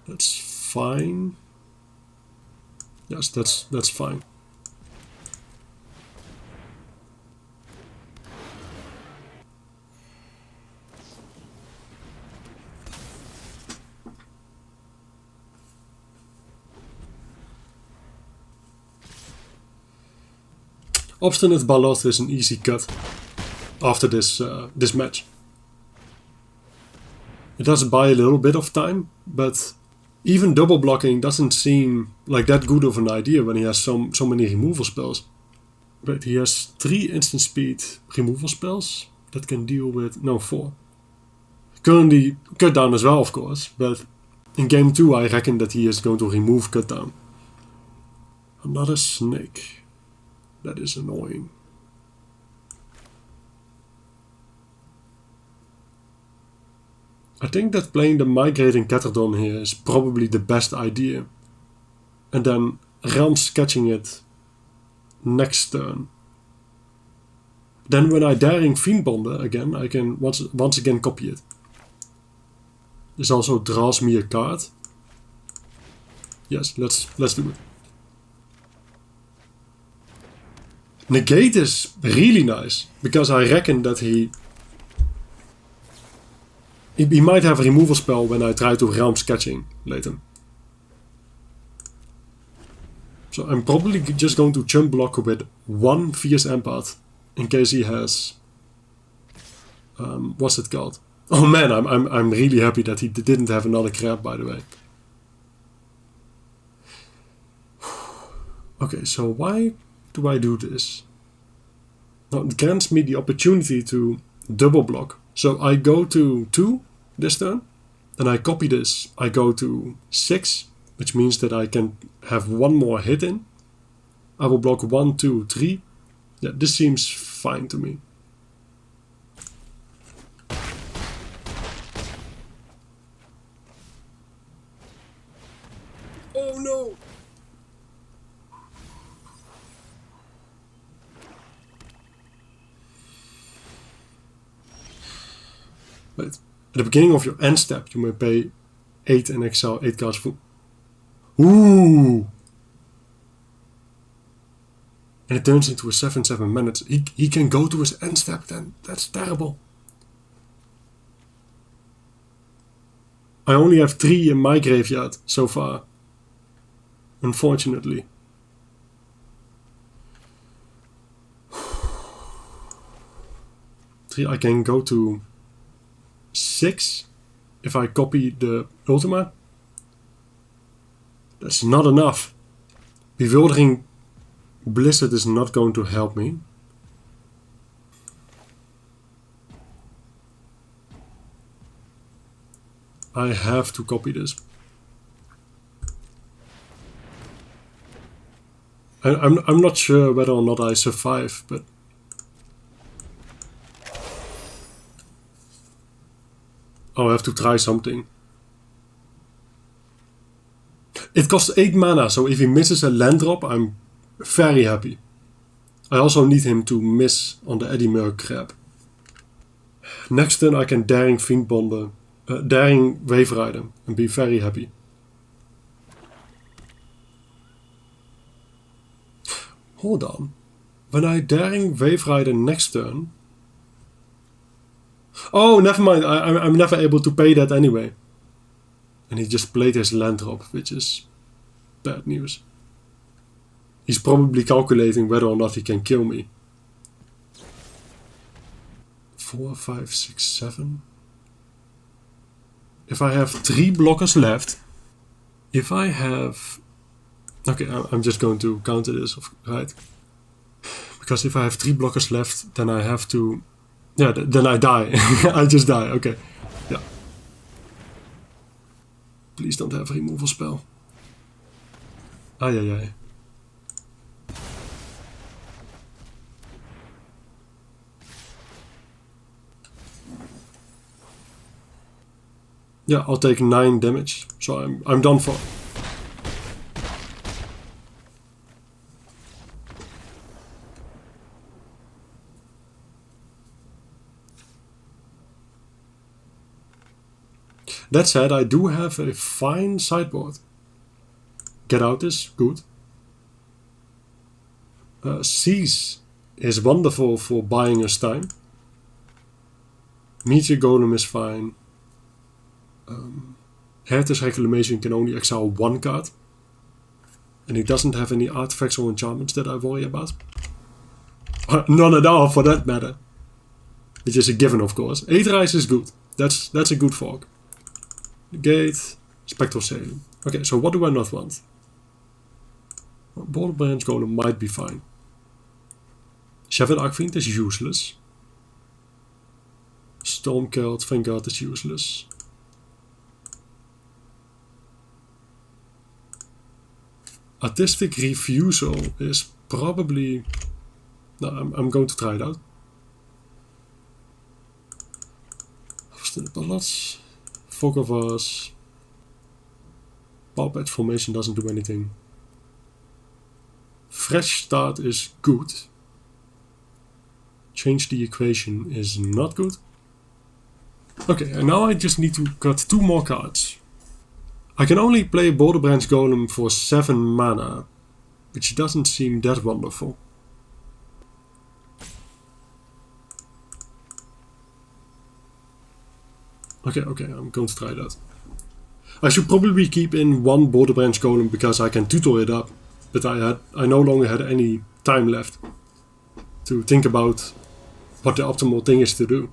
That's fine. Yes, that's fine. Obstinate Baloth is an easy cut after this match. It does buy a little bit of time, but even double blocking doesn't seem like that good of an idea when he has so many removal spells. But he has 3 instant speed removal spells that can deal with 4. Currently cut down as well, of course, but in game 2 I reckon that he is going to remove cut down. Another snake. That is annoying. I think that playing the Migrating Catradon here is probably the best idea. And then realm sketching it next turn. Then when I Daring Fiendbonder again, I can once again copy it. This also draws me a card. Yes, let's do it. Negate is really nice, because I reckon that he might have a removal spell when I try to realm sketching later. So I'm probably just going to chump block with 1 Fierce Empath in case he has what's it called? Oh man, I'm really happy that he didn't have another crab, by the way. Okay, so why do I do this? Now, it grants me the opportunity to double block So I go to 2 this turn, and I copy this. I go to 6, which means that I can have one more hit in. I will block 1, 2, 3. Yeah, this seems fine to me. Oh no! Wait. At the beginning of your end step, you may pay 8 and exile 8 cards for... Ooh! And it turns into a 7/7 mana. He can go to his end step then. That's terrible. I only have 3 in my graveyard so far. Unfortunately. I can go to 6 if I copy the ultima. That's not enough. Bewildering Blizzard is not going to help me. I have to copy this. I'm not sure whether or not I survive, but oh, I have to try something. It costs 8 mana, so if he misses a land drop, I'm very happy. I also need him to miss on the Dimir crab. Next turn I can Daring Fiendbonder, Daring Wave Rider and be very happy. Hold on. When I Daring Wave Rider next turn... Oh, never mind. I'm never able to pay that anyway. And he just played his land drop, which is bad news. He's probably calculating whether or not he can kill me. 4, 5, 6, 7. If I have 3 blockers left... If I have... Okay, I'm just going to counter this, right? Because if I have 3 blockers left, then I have to... Yeah, then I die. I just die, okay. Yeah. Please don't have a removal spell. Ai. Yeah, I'll take 9 damage. So I'm done for. That said, I do have a fine sideboard. Get Out is good. Seize is wonderful for buying us time. Meteor Golem is fine. Heritage Reclamation can only exile 1 card. And he doesn't have any artifacts or enchantments that I worry about. None at all, for that matter. Which is a given, of course. Aetherrise is good. That's a good fork. Gate, Spectral Sailing. Okay, so what do I not want? Boulder Branch Golem might be fine. Shepherd Archfiend is useless. Stormcult Vanguard is useless. Artistic Refusal is probably... No, I'm going to try it out. Obstinate Ballots. Fog of Us. Pulpet Formation doesn't do anything. Fresh Start is good. Change the Equation is not good. Okay, and now I just need to cut 2 more cards. I can only play Boulder Branch Golem for 7 mana, which doesn't seem that wonderful. Okay, I'm going to try that. I should probably keep in 1 Boulder Branch Golem because I can tutor it up, but I no longer had any time left to think about what the optimal thing is to do.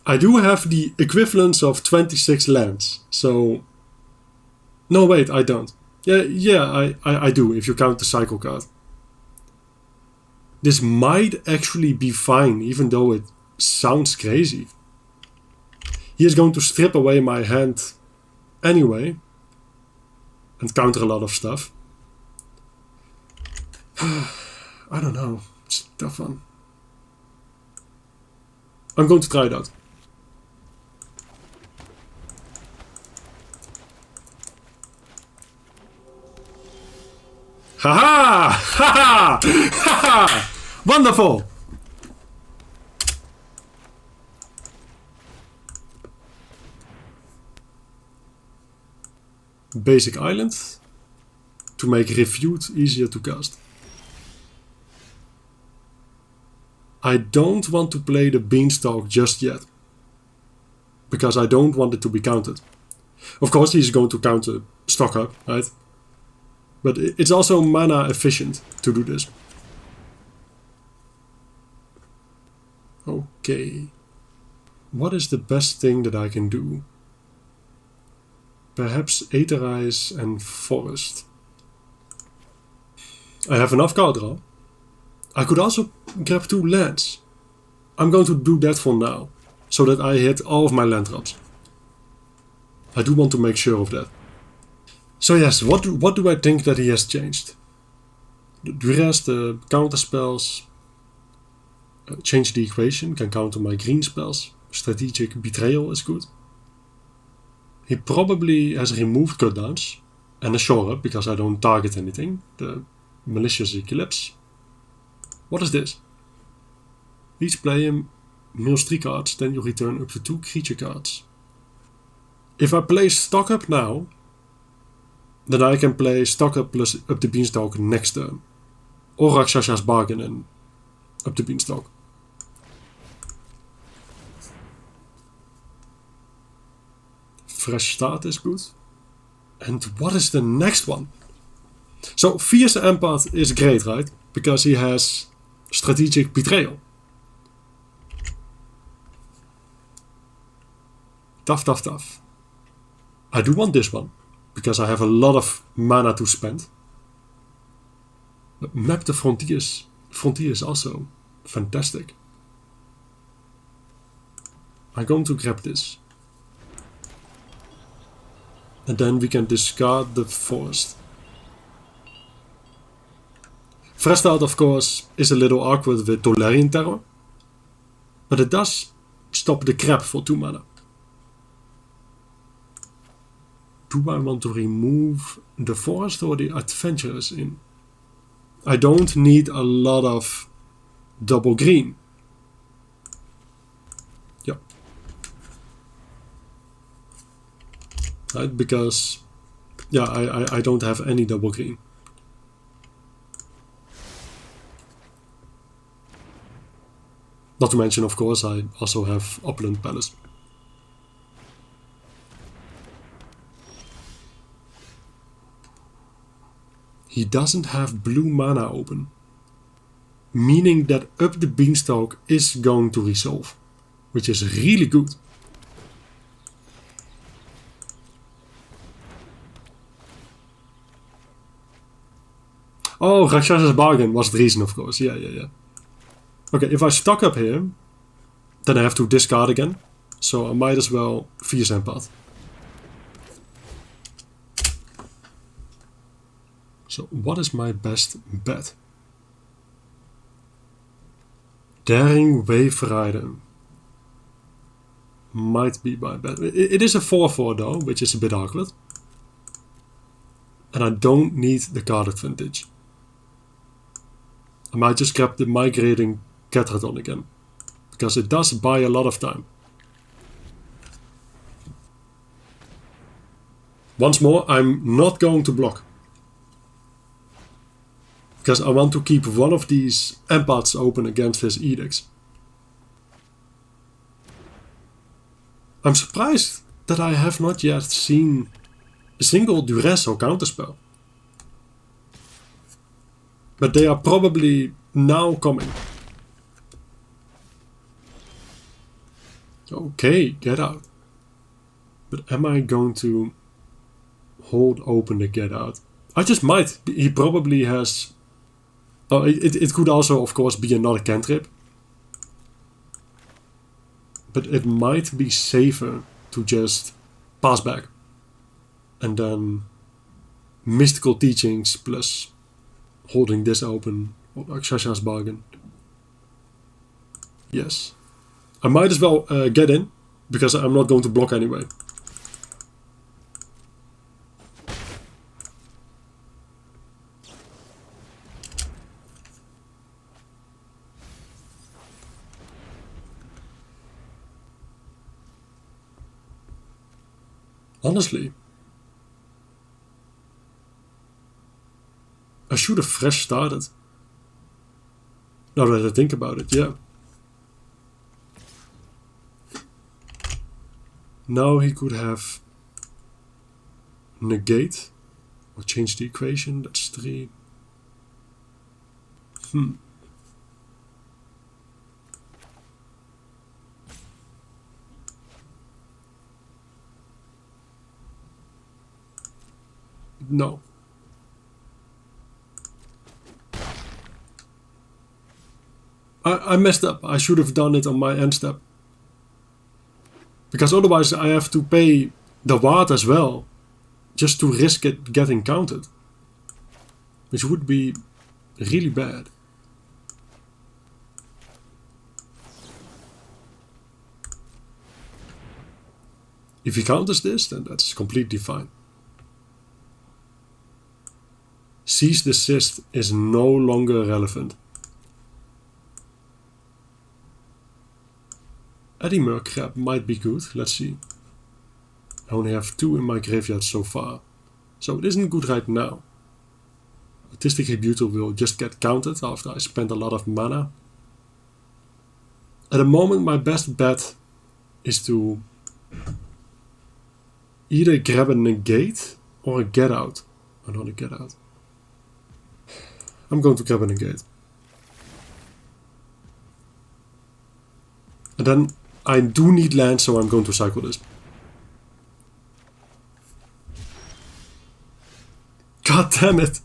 I do have the equivalence of 26 lands, so... No, wait, I don't. Yeah, I do, if you count the cycle card. This might actually be fine, even though it sounds crazy. He is going to strip away my hand anyway. And counter a lot of stuff. I don't know. It's a tough one. I'm going to try it out. Haha! Haha! Haha! Wonderful! Basic island to make Refute easier to cast. I don't want to play the Beanstalk just yet, because I don't want it to be counted. Of course he's going to counter stock up, right? But it's also mana efficient to do this. Okay. What is the best thing that I can do? Perhaps Aetherize and Forest. I have enough card draw. I could also grab 2 lands. I'm going to do that for now, so that I hit all of my land drops. I do want to make sure of that. So yes, what do I think that he has changed? The duress, the counter spells, change the equation, can counter my green spells. Strategic Betrayal is good. He probably has removed cutdowns and a shore up because I don't target anything. The Malicious Eclipse. What is this? Each player mills 3 cards, then you return up to 2 creature cards. If I play stock up now, then I can play stock up plus up the Beanstalk next turn. Or Rakshas's Bargain and up the Beanstalk. Fresh Start is good. And what is the next one? So Fierce Empath is great, right? Because he has Strategic Betrayal. Tough. I do want this one, because I have a lot of mana to spend. But Map the Frontiers. Frontier is also fantastic. I'm going to grab this. And then we can discard the Forest. Fresh Start, of course, is a little awkward with Dimir Terror. But it does stop the crap for 2 mana. Do I want to remove the Forest or the Adventurers in? I don't need a lot of double green. Yeah. Right, because yeah, I don't have any double green. Not to mention, of course, I also have Upland Palace. He doesn't have blue mana open, meaning that Up the Beanstalk is going to resolve, which is really good. Oh, Rakshas's Bargain was the reason, of course. Yeah. Okay, if I stock up here, then I have to discard again. So I might as well Fierce Empath. So what is my best bet? Daring Wave Rider might be my bet. It is a 4/4 though, which is a bit awkward. And I don't need the card advantage. I might just grab the Migrating Catradon again, because it does buy a lot of time. Once more, I'm not going to block, because I want to keep one of these empaths open against his edicts. I'm surprised that I have not yet seen a single duress or counterspell. But they are probably now coming. Okay, get out. But am I going to hold open the get out? I just might. He probably has Oh, it could also, of course, be another cantrip. But it might be safer to just pass back. And then mystical teachings plus holding this open. Like Shasha's bargain. Yes. I might as well get in, because I'm not going to block anyway. Honestly, I should have fresh started. Now that I think about it, yeah. Now he could have negate or change the equation. That's 3. No. I messed up. I should have done it on my end step. Because otherwise I have to pay the ward as well. Just to risk it getting counted. Which would be really bad. If he counters this, then that's completely fine. Cease desist is no longer relevant. Dimir Crab might be good, let's see. I only have 2 in my graveyard so far. So it isn't good right now. Artistic Rebutal will just get counted after I spend a lot of mana. At the moment my best bet is to either grab a negate or a get out. Another get out. I'm going to grab a negate. And then I do need land, so I'm going to cycle this. God damn it.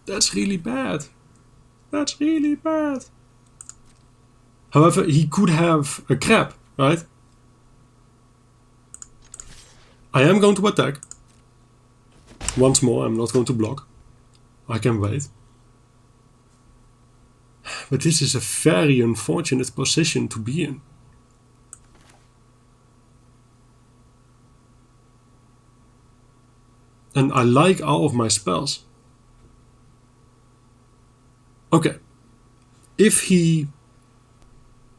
That's really bad. That's really bad. However, he could have a crab, right? I am going to attack. Once more, I'm not going to block. I can wait. But this is a very unfortunate position to be in. And I like all of my spells. Okay. If he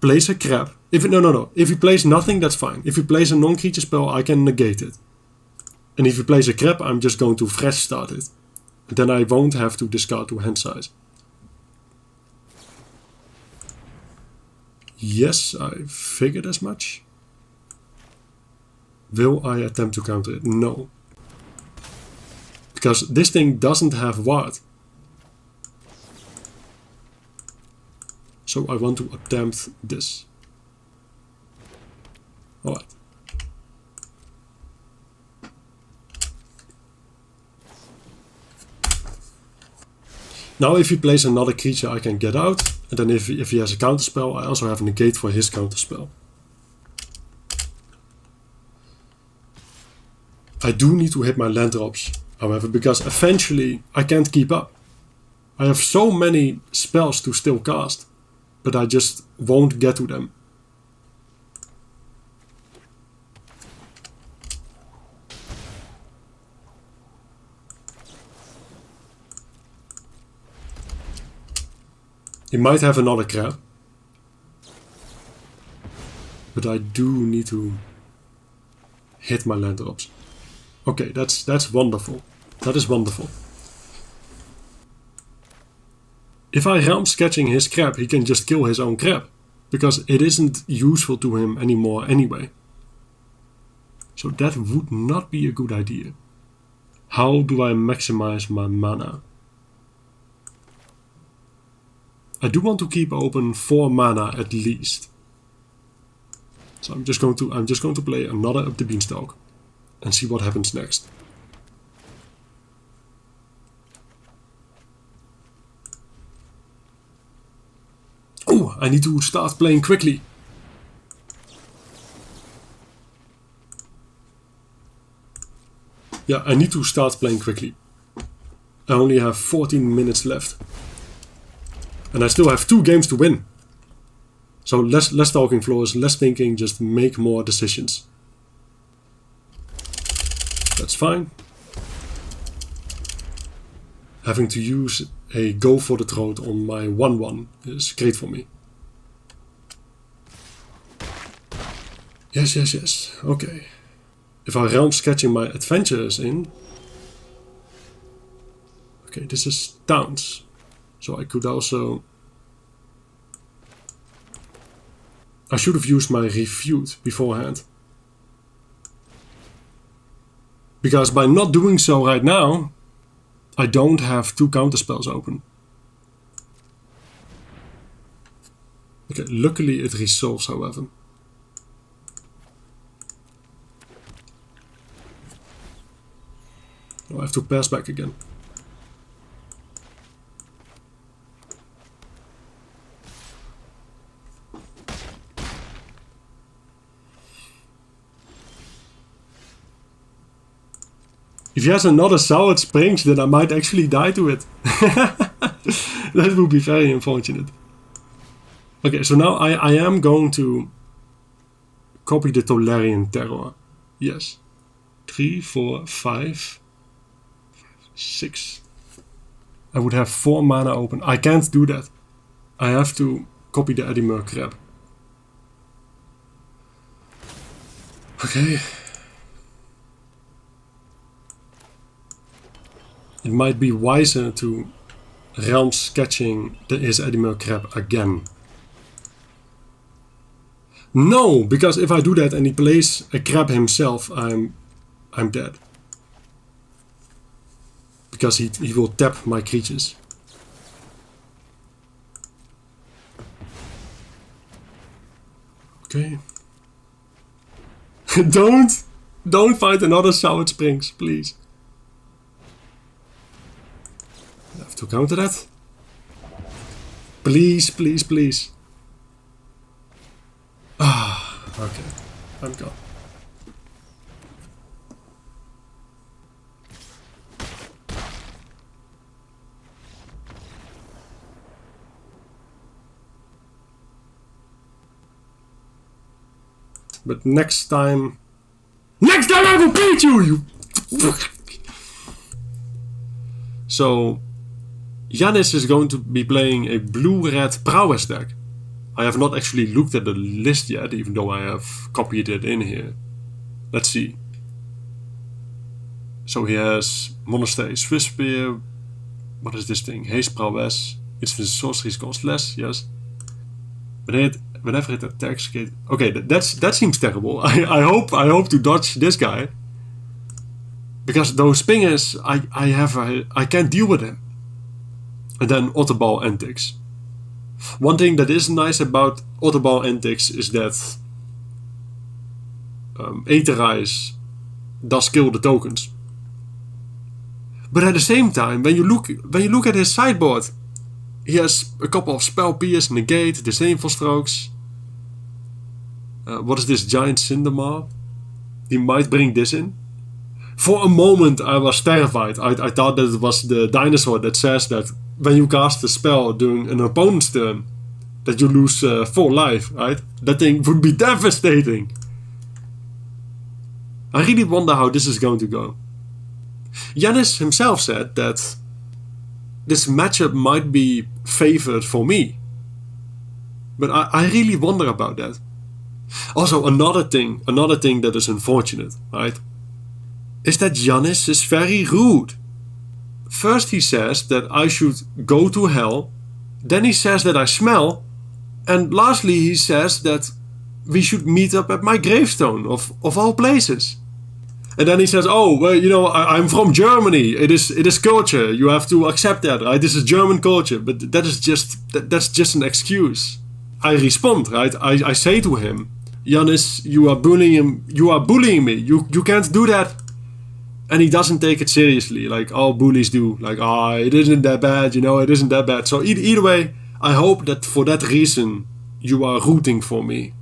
plays a crab. No. If he plays nothing, that's fine. If he plays a non-creature spell, I can negate it. And if he plays a crab, I'm just going to fresh start it. And then I won't have to discard 2 hand size. Yes, I figured as much. Will I attempt to counter it? No. Because this thing doesn't have ward. So I want to attempt this. Alright. Now if he plays another creature I can get out. And then if he has a counterspell, I also have a negate for his counterspell. I do need to hit my land drops, however, because eventually I can't keep up. I have so many spells to still cast, but I just won't get to them. He might have another crab. But I do need to hit my land drops. Okay, that's wonderful. That is wonderful. If I realm sketching his crab, he can just kill his own crab. Because it isn't useful to him anymore anyway. So that would not be a good idea. How do I maximize my mana? I do want to keep open 4 mana at least. So I'm just going to play another Up the Beanstalk and see what happens next. I need to start playing quickly. Yeah, I need to start playing quickly. I only have 14 minutes left. And I still have 2 games to win. So less talking floors, less thinking, just make more decisions. That's fine. Having to use a go for the throat on my 1-1 is great for me. Yes. Okay. If I realm sketching my adventures in... Okay, this is towns. So I could also... I should have used my refute beforehand. Because by not doing so right now, I don't have 2 counterspells open. Okay, luckily it resolves, however. Oh, I have to pass back again. If he has another Soured Springs, then I might actually die to it. That would be very unfortunate. Okay, so now I am going to copy the Golgari Terror. Yes. 3, 4, 5, 6. I would have 4 mana open. I can't do that. I have to copy the Dimir Terror. Okay. It might be wiser to realm sketching his Dimir Terror again. No, because if I do that and he plays a crab himself, I'm dead. Because he will tap my creatures. Okay. Don't find another Soured Springs, please. I have to counter that. Please. Ah, okay. I'm gone. But next time I will beat you! So, Yanis is going to be playing a blue-red Prowess deck. I have not actually looked at the list yet, even though I have copied it in here. Let's see. So he has Monastery Swiss Spear. What is this thing? Haste Prowess. It's the sorceries cost less, yes. Whenever it attacks, okay, that seems terrible. I hope to dodge this guy, because those pingers I can't deal with him. And then Otterball Antics. One thing that is nice about Otterball Antics is that Aetherize does kill the tokens. But at the same time, when you look at his sideboard, he has a couple of Spell Pierce, Negate, Disdainful Strokes. What is this? Giant Cindermar? He might bring this in. For a moment I was terrified. I thought that it was the dinosaur that says that when you cast a spell during an opponent's turn, that you lose 4 life, right? That thing would be devastating. I really wonder how this is going to go. Yanis himself said that this matchup might be favored for me. But I really wonder about that. Also, another thing that is unfortunate, right? Is that Yanis is very rude. First he says that I should go to hell, then he says that I smell, and lastly he says that we should meet up at my gravestone, of all places. And then he says, oh, well, you know, I'm from Germany, it is culture, you have to accept that, right? This is German culture, but that's just an excuse. I respond, right? I say to him, Yanis, you are bullying me, you can't do that. And he doesn't take it seriously, like all bullies do. Like, it isn't that bad, you know, it isn't that bad. So either way, I hope that for that reason, you are rooting for me.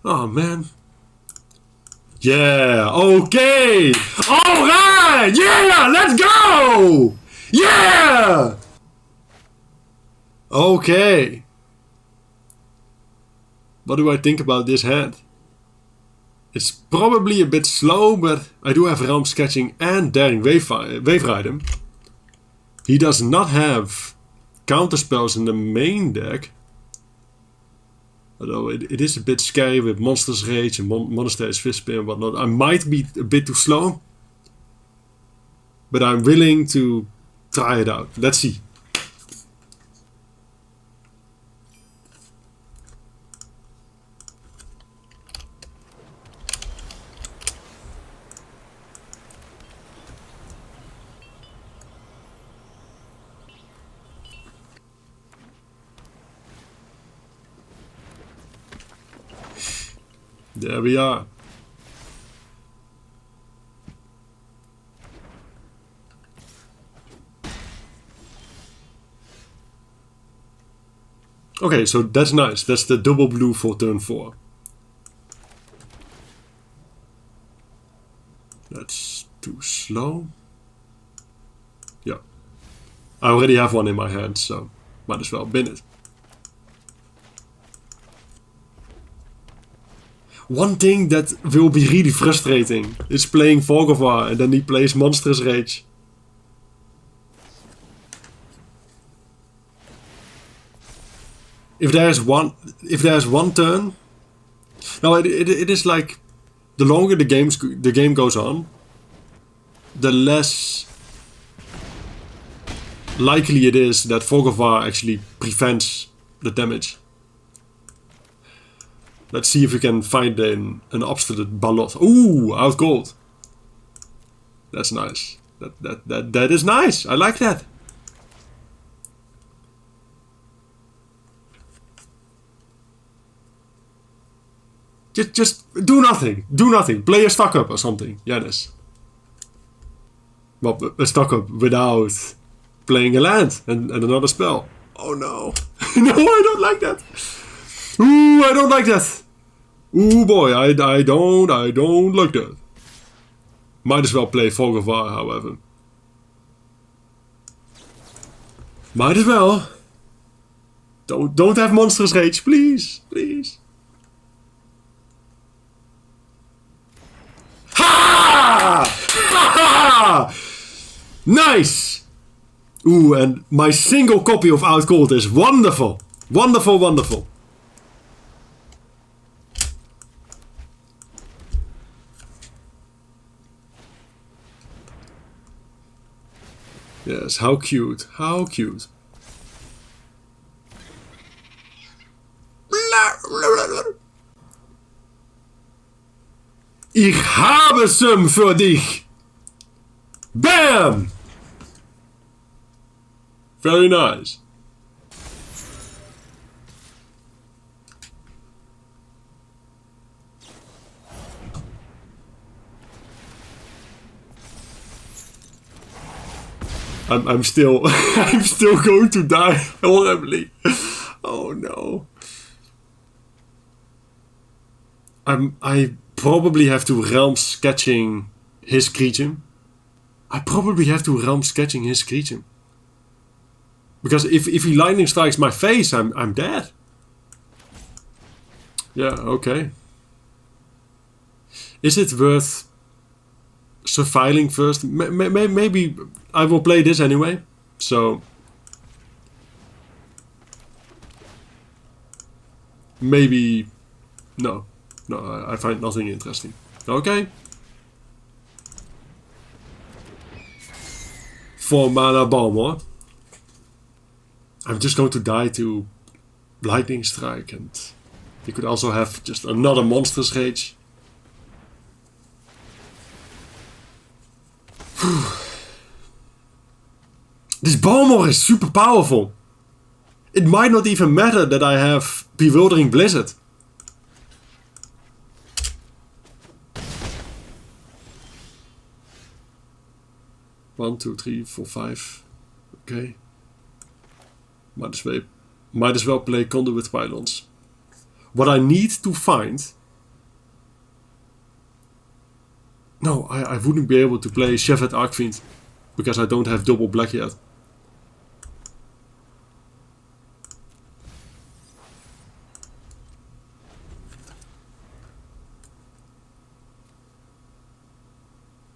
Oh man. Yeah, okay! Alright! Yeah! Let's go! Yeah! Okay. What do I think about this hand? It's probably a bit slow, but I do have Realm Sketching and Daring Wave Rider. He does not have counterspells in the main deck. Although it is a bit scary with Monster's Rage and Monastery's Fistspin and whatnot. I might be a bit too slow. But I'm willing to try it out. Let's see. There we are. Okay, so that's nice. That's the double blue for turn 4. That's too slow. Yeah. I already have one in my hand, so might as well bin it. One thing that will be really frustrating is playing Fog of War and then he plays Monstrous Rage. If there's one turn, no, it is like the longer the game goes on, the less likely it is that Fog of War actually prevents the damage. Let's see if we can find an obstinate Ballot. Ooh, out gold. That's nice. That is nice. I like that. Just do nothing. Do nothing. Play a stock up or something, Yanis. Well, a stock up without playing a land and another spell. Oh no. No, I don't like that. Ooh, I don't like that. Ooh boy, I don't like that. Might as well play Fog of War, however. Might as well. Don't have Monstrous Rage, please, please. Ha! Ha! Nice! Ooh, and my single copy of Out Cold is wonderful. Wonderful, wonderful. Yes, how cute. How cute. Ich habe es für dich. Bam! Very nice. I'm still I'm still going to die horribly. Oh no. I probably have to Realm Sketching his creature. Because if he lightning strikes my face, I'm dead. Yeah, okay. Is it worth surviving first? Maybe I will play this anyway. So maybe no, I find nothing interesting. Okay. 4 mana Balmor. I'm just going to die to Lightning Strike, and he could also have just another Monstrous Rage. This Balmor is super powerful. It might not even matter that I have Bewildering Blizzard. 1, 2, 3, 4, 5. Okay. Might as well play Conduit Pylons. What I need to find... No, I wouldn't be able to play Shepherd Archfiend. Because I don't have double black yet.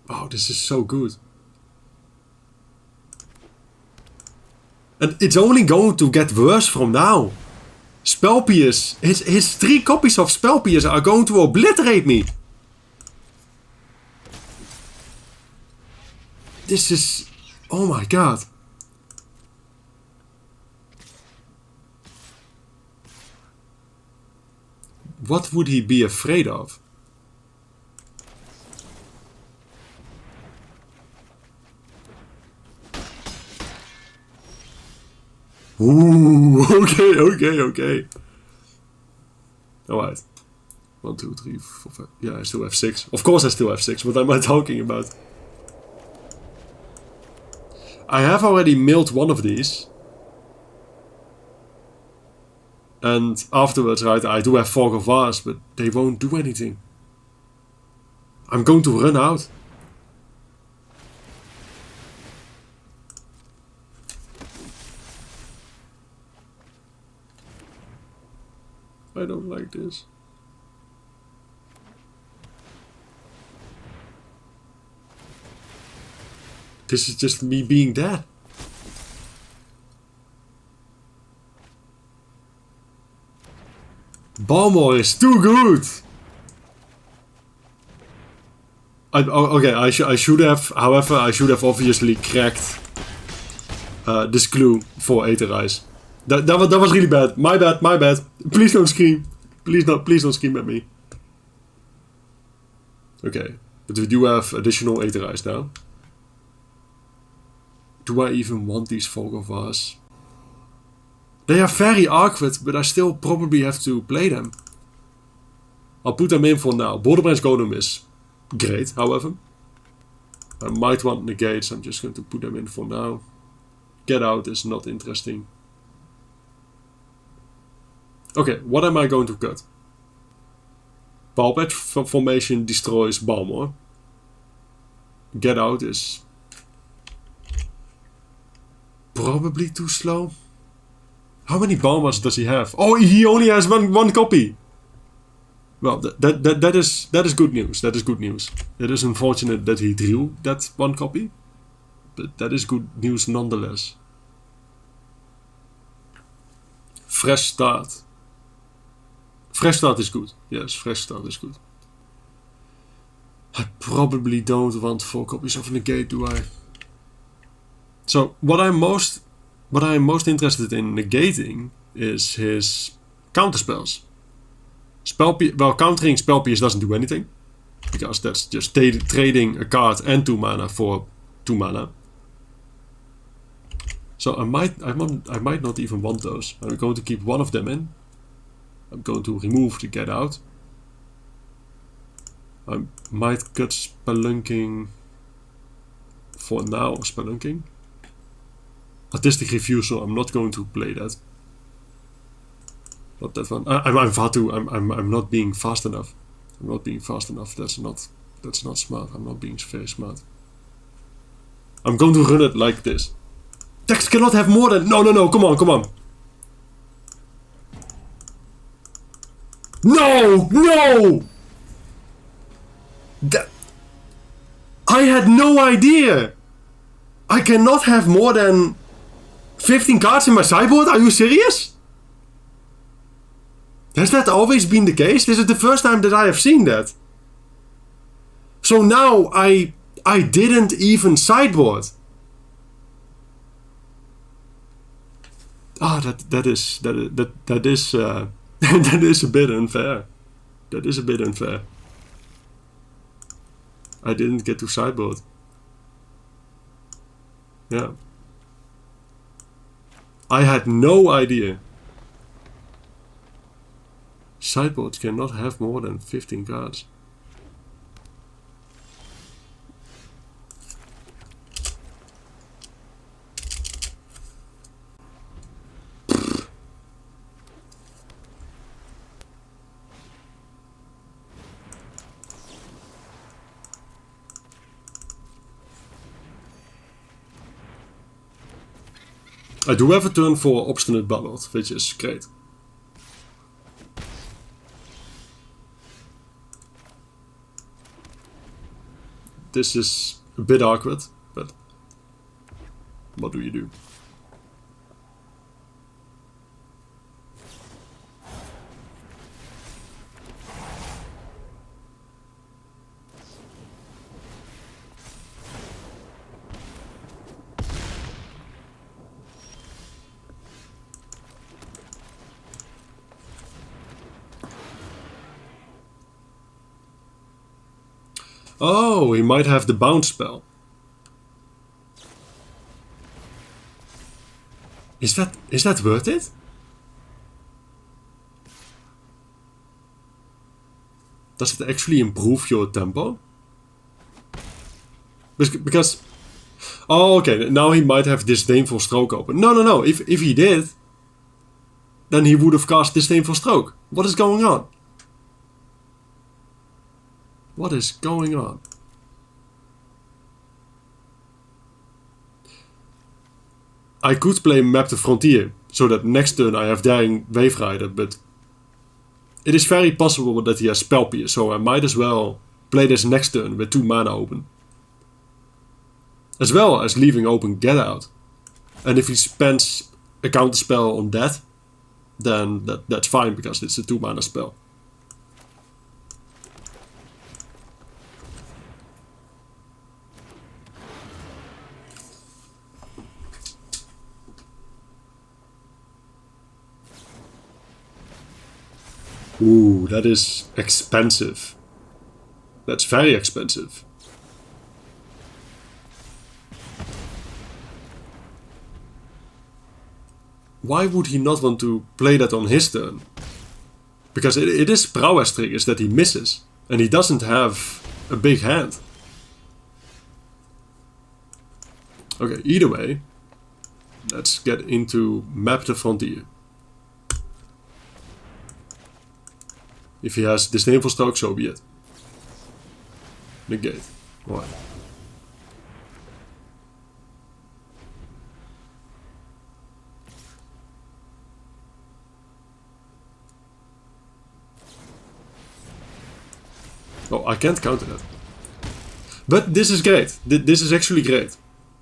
Oh, this is so good. And it's only going to get worse from now. Spellpierce. His 3 copies of Spellpierce are going to obliterate me. This is... Oh my god. What would he be afraid of? Ooh, okay. Alright. 1, 2, 3, 4, 5. Yeah, I still have 6. Of course I still have 6. What am I talking about? I have already milled one of these. And afterwards, right, I do have Fog of Vars, but they won't do anything. I'm going to run out. I don't like this. This is just me being dead. Balmor is too good. Okay, I should have. However, I should have obviously cracked this clue for Aetherize. That was really bad. My bad. Please don't scream. Please don't scream at me. Okay, but we do have additional Aetherize now. Do I even want these Fog of Vars? They are very awkward, but I still probably have to play them. I'll put them in for now. Borderbranch Golem is great, however. I might want negates, I'm just going to put them in for now. Get Out is not interesting. Okay, what am I going to cut? Palpatch formation destroys Balmor. Get Out is probably too slow. How many Balmors does he have? Oh, he only has one copy. Well, that is good news. That is good news. It is unfortunate that he drew that one copy, but that is good news nonetheless. Fresh start. Fresh start is good. Yes, fresh start is good. I probably don't want 4 copies of Negate, do I? So what I'm most interested in negating is his counterspells. Well, countering Spellpierce doesn't do anything, because that's just trading a card and 2 mana for 2 mana. So I might not even want those. I'm going to keep one of them in. I'm going to remove the Get Out. I might cut Spelunking for now. Spelunking. Artistic Refusal. I'm not going to play that. Not that one. I'm Vatu. I'm not being fast enough. I'm not being fast enough. That's not smart. I'm not being very smart. I'm going to run it like this. Text cannot have more than... No. Come on. No! I had no idea. I cannot have more than 15 cards in my sideboard? Are you serious? Has that always been the case? This is the first time that I have seen that. So now I didn't even sideboard. That is that is a bit unfair. That is a bit unfair. I didn't get to sideboard. Yeah. I had no idea. Sideboards cannot have more than 15 cards. I do have a turn for Obstinate Ballad, which is great. This is a bit awkward, but what do you do? Oh, he might have the bounce spell. Is that worth it? Does it actually improve your tempo? Because oh, okay, now he might have Disdainful Stroke open. No. If he did, then he would have cast Disdainful Stroke. What is going on? What is going on? I could play Map the Frontier, so that next turn I have Daring Wave Rider, but it is very possible that he has Spell Pierce, so I might as well play this next turn with 2 mana open. As well as leaving open Get Out. And if he spends a counter spell on that, then that's fine, because it's a 2 mana spell. Ooh, that is expensive. That's very expensive. Why would he not want to play that on his turn? Because it is prowess triggers that he misses. And he doesn't have a big hand. Okay, either way, let's get into Map the Frontier. If he has Disdainful Stroke, so be it. Negate. Alright. Oh, I can't counter that. But this is great. This is actually great.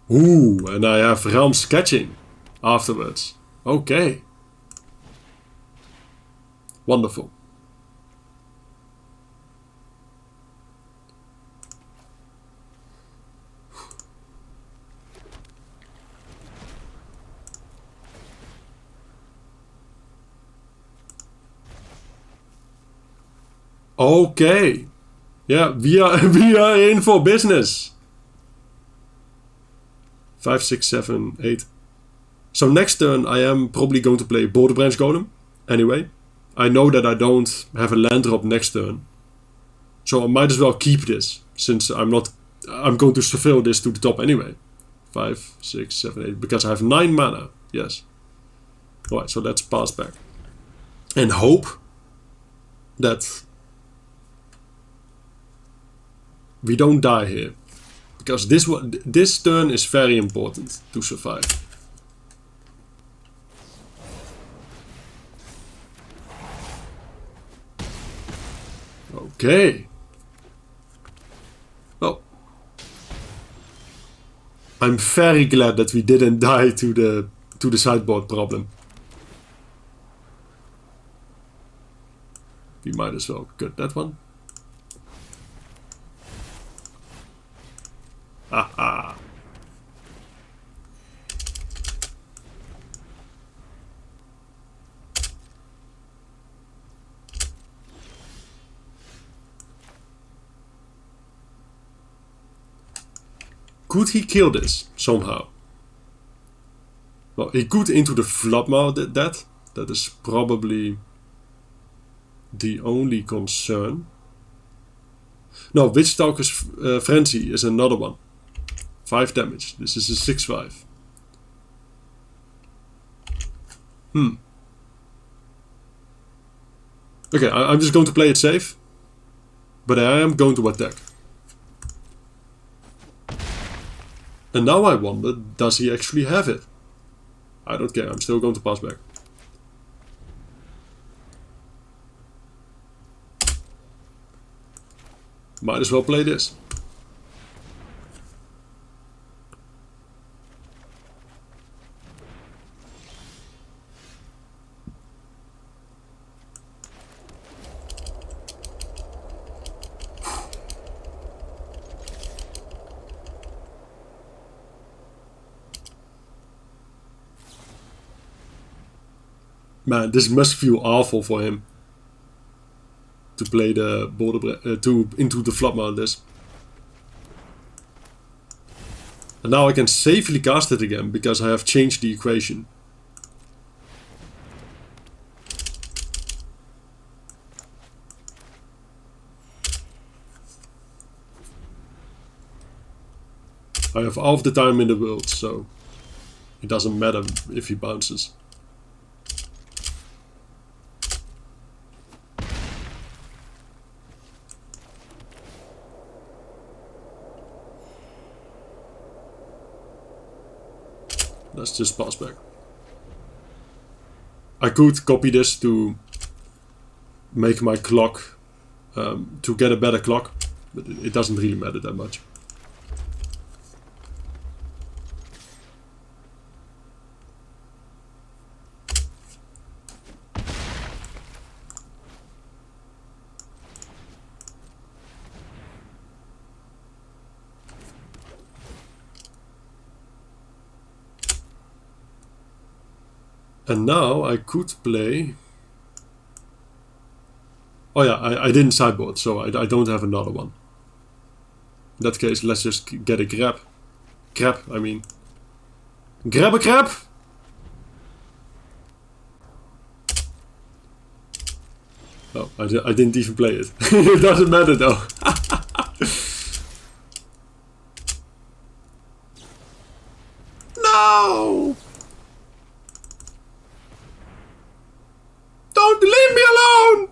Ooh, and I have Realm Sketching afterwards. Okay. Wonderful. Okay. Yeah, we are in for business. 5, 6, 7, 8. So next turn I am probably going to play Border Branch Golem. Anyway, I know that I don't have a land drop next turn. So I might as well keep this, since I'm going to surveil this to the top anyway. 5, 6, 7, 8, because I have 9 mana. Yes. Alright, so let's pass back. And hope that we don't die here, because this turn is very important to survive. Okay. Well, I'm very glad that we didn't die to the sideboard problem. We might as well cut that one. Haha. Could he kill this somehow? Well, he could into the Vladmar that. That is probably the only concern. No, Witchstalker's Frenzy is another one. 5 damage. This is a 6/5. Okay, I'm just going to play it safe. But I am going to attack. And now I wonder, does he actually have it? I don't care, I'm still going to pass back. Might as well play this. Man, this must feel awful for him to play the border into the flop mount this. And now I can safely cast it again because I have changed the equation. I have half the time in the world, so it doesn't matter if he bounces. Let's just pass back. I could copy this to make my clock, to get a better clock, but it doesn't really matter that much. And now I could play... Oh yeah, I didn't sideboard, so I don't have another one. In that case, let's just get a grab. Grab, I mean. Grab a crab! Oh, I didn't even play it. It doesn't matter though. No! Don't leave me alone!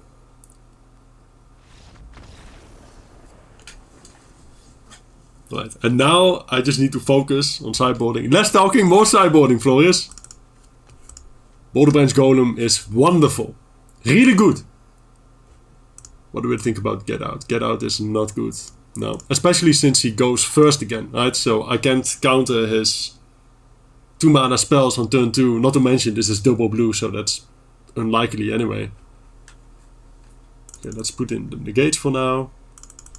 Right, and now I just need to focus on sideboarding. Less talking, more sideboarding, Florius. Boulder Branch Golem is wonderful. Really good. What do we think about Get Out? Get Out is not good. No. Especially since he goes first again, right? So I can't counter his 2 mana spells on turn 2. Not to mention this is double blue, so that's unlikely anyway. Okay, let's put in the negates for now.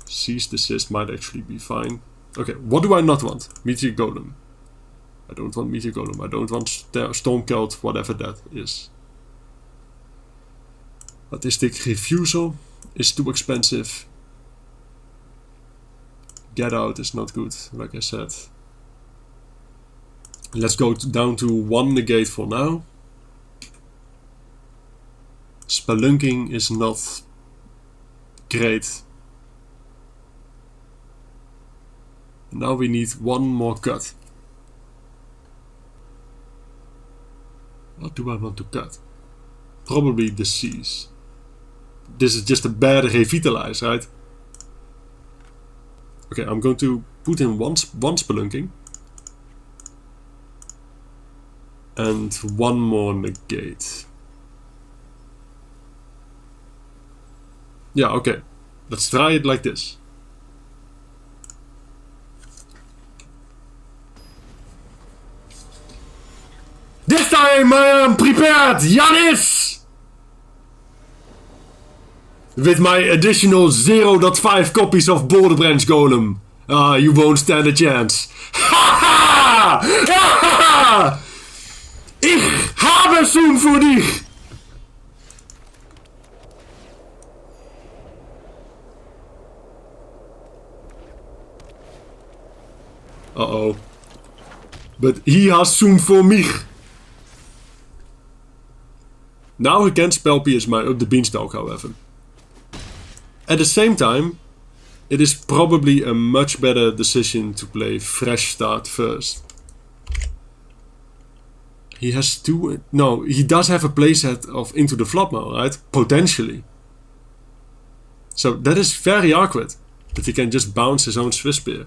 Cease Desist might actually be fine. Okay, what do I not want? Meteor Golem. I don't want Meteor Golem. I don't want Stormcelt, whatever that is. Artistic Refusal is too expensive. Get Out is not good, like I said. Let's go down to 1 negate for now. Spelunking is not great. Now we need 1 more cut. What do I want to cut? Probably the Seas. This is just a bad Revitalize, right? Okay, I'm going to put in one Spelunking. And 1 more negate. Yeah, okay. Let's try it like this. This time I am prepared, Yanis! With my additional 0.5 copies of Boulder Branch Golem. You won't stand a chance. Ha ha! Ich habe Zoom für dich! Uh-oh. But he has Zoom for mich. Now he can spell PS my up the beanstalk, however. At the same time, it is probably a much better decision to play Fresh Start first. He has 2... No, he does have a playset of Into the Flopmail, right? Potentially. So that is very awkward. That he can just bounce his own Swiss Spear.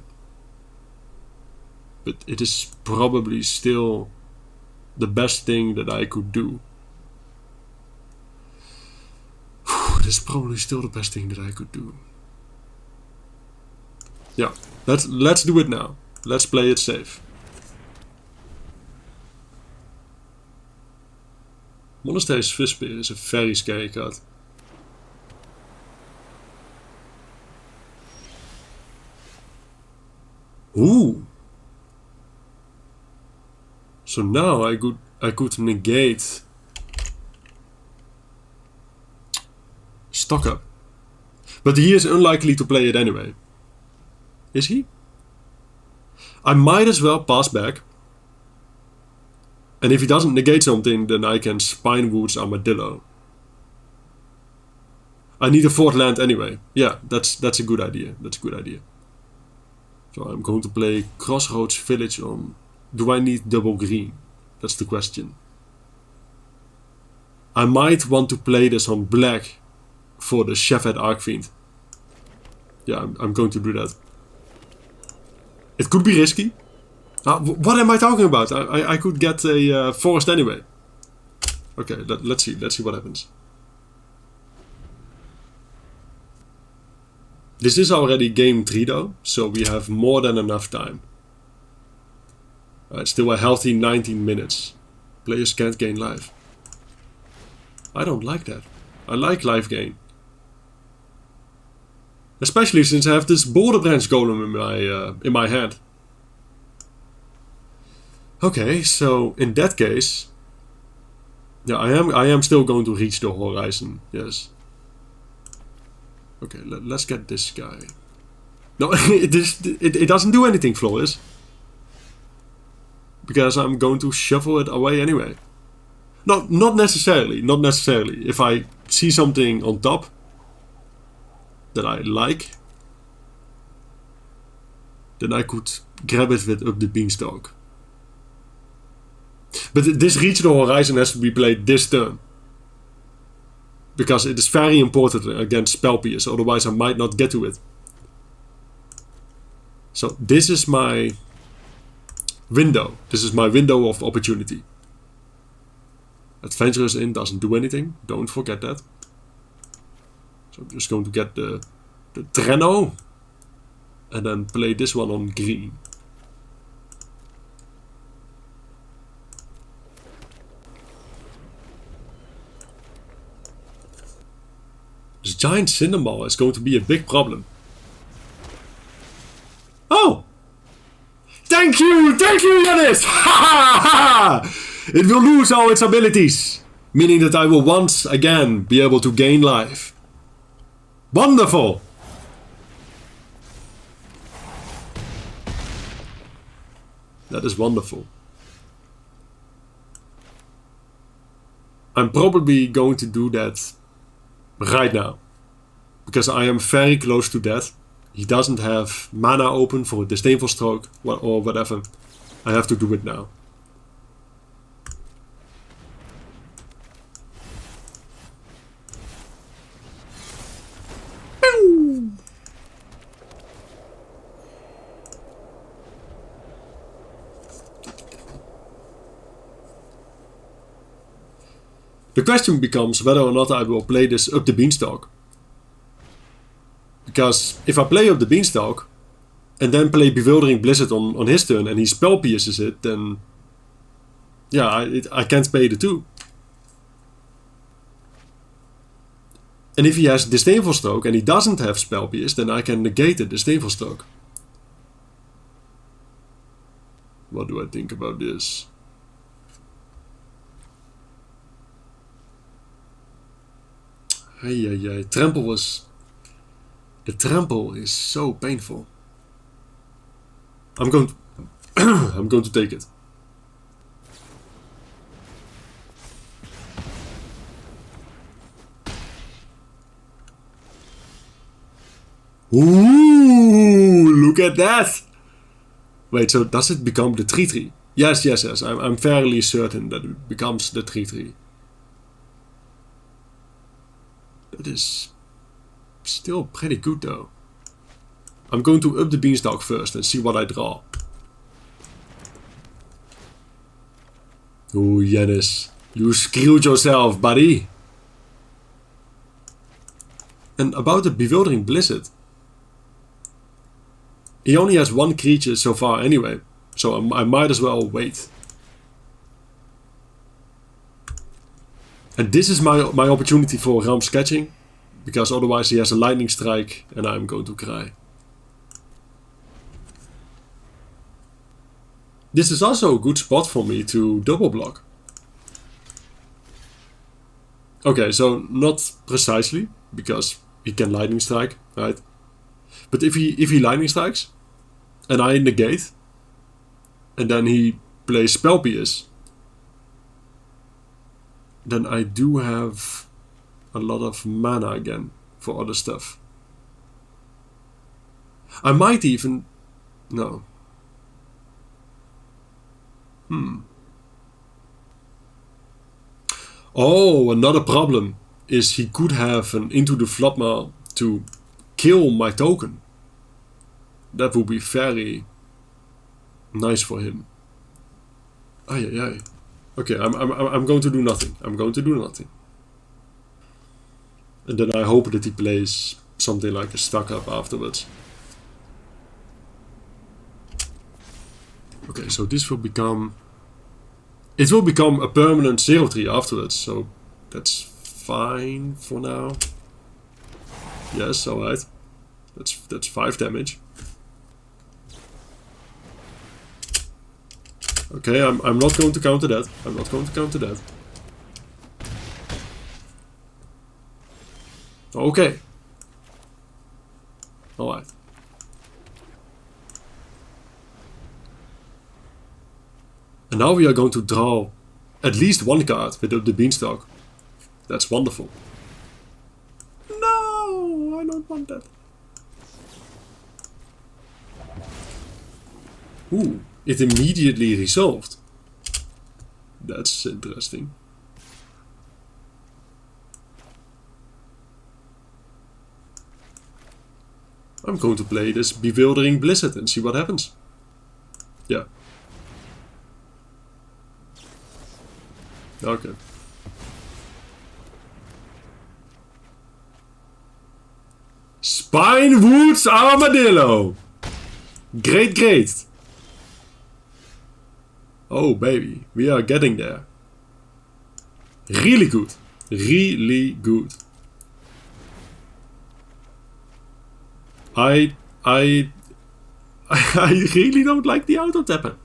But it is probably still the best thing that I could do. This is probably still the best thing that I could do. Yeah, let's do it now. Let's play it safe. Monastery's Visper is a very scary card. Ooh. So now I could negate Stock Up. But he is unlikely to play it anyway. Is he? I might as well pass back. And if he doesn't negate something, then I can Spinewoods Armadillo. I need a 4th land anyway. Yeah, that's a good idea. That's a good idea. So I'm going to play Crossroads Village on... Do I need double green? That's the question. I might want to play this on black for the Chefet Arcfiend. Yeah, I'm going to do that. It could be risky. What am I talking about? I could get a forest anyway. Okay, let's see. Let's see what happens. This is already game 3 though, so we have more than enough time. It's still a healthy 19 minutes. Players can't gain life. I don't like that. I like life gain. Especially since I have this Border Branch Golem in my hand. Okay, so in that case, yeah, I am still going to reach the horizon. Yes. Okay, let's get this guy. No, it doesn't do anything, Flores. Because I'm going to shuffle it away anyway. No, not necessarily. Not necessarily. If I see something on top that I like, then I could grab it with Up the Beanstalk. But this Reach the Horizon has to be played this turn. Because it is very important against Spell Pierce, otherwise I might not get to it. So this is my window. This is my window of opportunity. Adventurous Inn doesn't do anything. Don't forget that. So I'm just going to get the Trenno. And then play this one on green. This giant Cinderball is going to be a big problem. Oh! Thank you, Yanis! It will lose all its abilities, meaning that I will once again be able to gain life. Wonderful! That is wonderful. I'm probably going to do that right now, because I am very close to death. He doesn't have mana open for a Disdainful Stroke or whatever. I have to do it now. The question becomes whether or not I will play this Up the Beanstalk. Because if I play Up the Beanstalk and then play Bewildering Blizzard on his turn and he Spell Pierces it, then yeah, I can't pay the 2. And if he has Disdainful Stroke and he doesn't have Spell Pierce, then I can negate the Disdainful Stroke. What do I think about this? Hey, Trample was... The trample is so painful. I'm going to... I'm going to take it. Ooh, look at that! Wait, so does it become the 3/3? Yes. I'm fairly certain that it becomes the 3/3. That is still pretty good though. I'm going to Up the Beanstalk first and see what I draw. Ooh, Yanis. You screwed yourself, buddy. And about the Bewildering Blizzard. He only has one creature so far anyway. So I might as well wait. And this is my opportunity for Realm Sketching. Because otherwise he has a Lightning Strike and I'm going to cry. This is also a good spot for me to double block. Okay, so not precisely, because he can Lightning Strike, right? But if he Lightning Strikes, and I negate, and then he plays Spell Pierce, then I do have a lot of mana again for other stuff. I might even... No. Oh, another problem is he could have an Into the Floodmaw to kill my token. That would be very nice for him. Ay. Okay, I'm going to do nothing. I'm going to do nothing. And then I hope that he plays something like a Stuck Up afterwards. Okay, so this will become... It will become a permanent 0-3 afterwards, so that's fine for now. Yes, alright. That's 5 damage. Okay, I'm not going to counter that. I'm not going to counter that. Okay. Alright. And now we are going to draw at least one card with the Beanstalk. That's wonderful. No, I don't want that. Ooh, it immediately resolved. That's interesting. I'm going to play this Bewildering Blizzard and see what happens. Yeah. Okay. Spinewoods Armadillo! Great. Oh baby, we are getting there. Really good. Really good. I really don't like the auto tapper.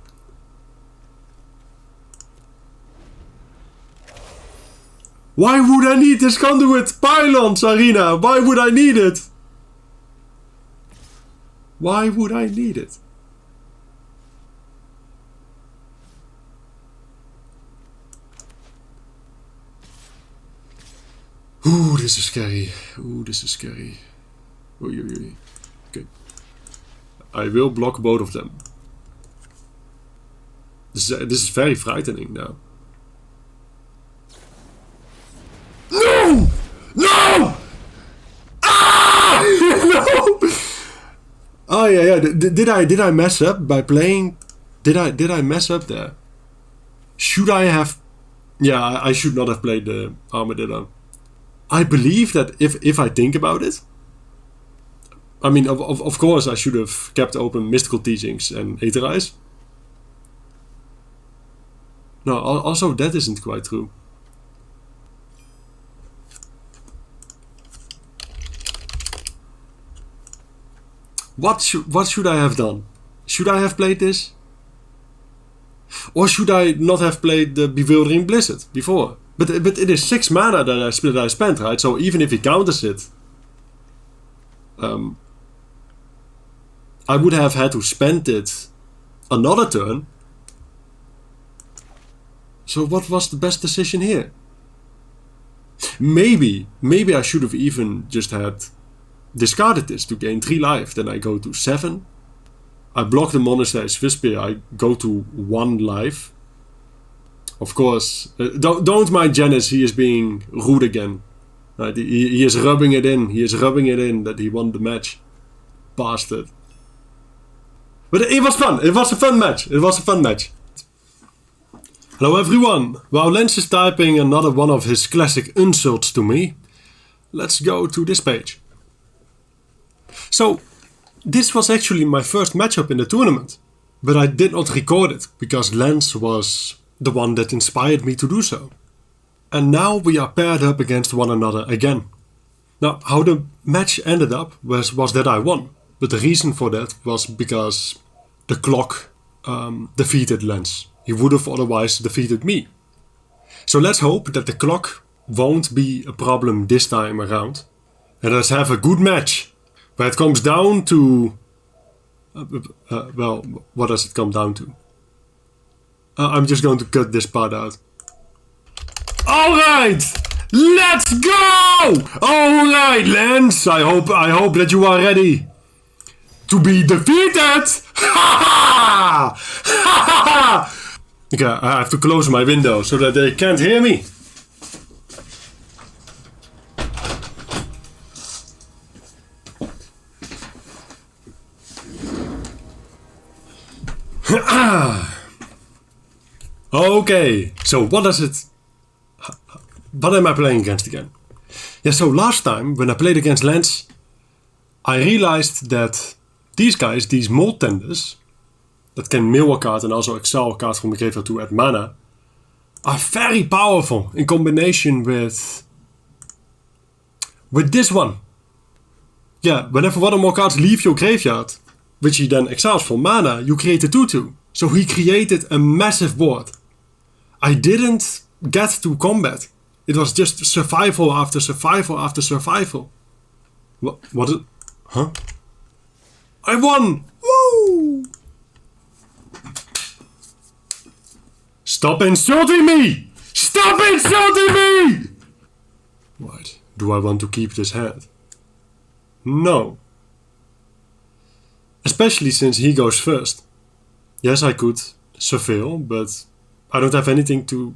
Why would I need this conduit pylons, Arena? Why would I need it? Why would I need it? Ooh, this is scary. Ooh, this is scary. Oei. Okay. I will block both of them. This is very frightening now. No! No! Ah! No! Oh yeah. Did I mess up by playing? Did I mess up there? Should I have? Yeah, I should not have played the Armadillo. I believe that if I think about it, I mean, of course I should have kept open Mystical Teachings and Aetherize. No, also that isn't quite true. What should I have done? Should I have played this? Or should I not have played the Bewildering Blizzard before? But it is 6 mana that I spent, right? So even if he counters it, I would have had to spend it another turn. So what was the best decision here? Maybe I should have even just had discarded this to gain 3 life. Then I go to 7. I block the Monastery Swiftspear. I go to 1 life. Of course, don't mind Janice. He is being rude again. Right? He is rubbing it in. He is rubbing it in that he won the match. Bastard. But it was fun. It was a fun match. Hello everyone! While Lens is typing another one of his classic insults to me, let's go to this page. So, this was actually my first matchup in the tournament, but I did not record it because Lens was the one that inspired me to do so. And now we are paired up against one another again. Now, how the match ended up was that I won, but the reason for that was because the clock defeated Lens. He would have otherwise defeated me. So let's hope that the clock won't be a problem this time around. And let's have a good match. Where it comes down to... well, what does it come down to? I'm just going to cut this part out. Alright! Let's go! Alright, Lens! I hope that you are ready to be defeated! Ha ha! Okay, I have to close my window so that they can't hear me. Okay, so what am I playing against again? Yeah, so last time when I played against Lens, I realized that these guys, these mold tenders, that can mill a card and also exile a card from the graveyard to add mana, are very powerful in combination with this one. Yeah, whenever one or more cards leave your graveyard, which he then exiles for mana, you create a 2/2. So he created a massive board. I didn't get to combat. It was just survival after survival after survival. What? Huh? I won! Woo! Stop insulting me! Stop insulting me! What? Do I want to keep this hand? No. Especially since he goes first. Yes, I could surveil, but I don't have anything to...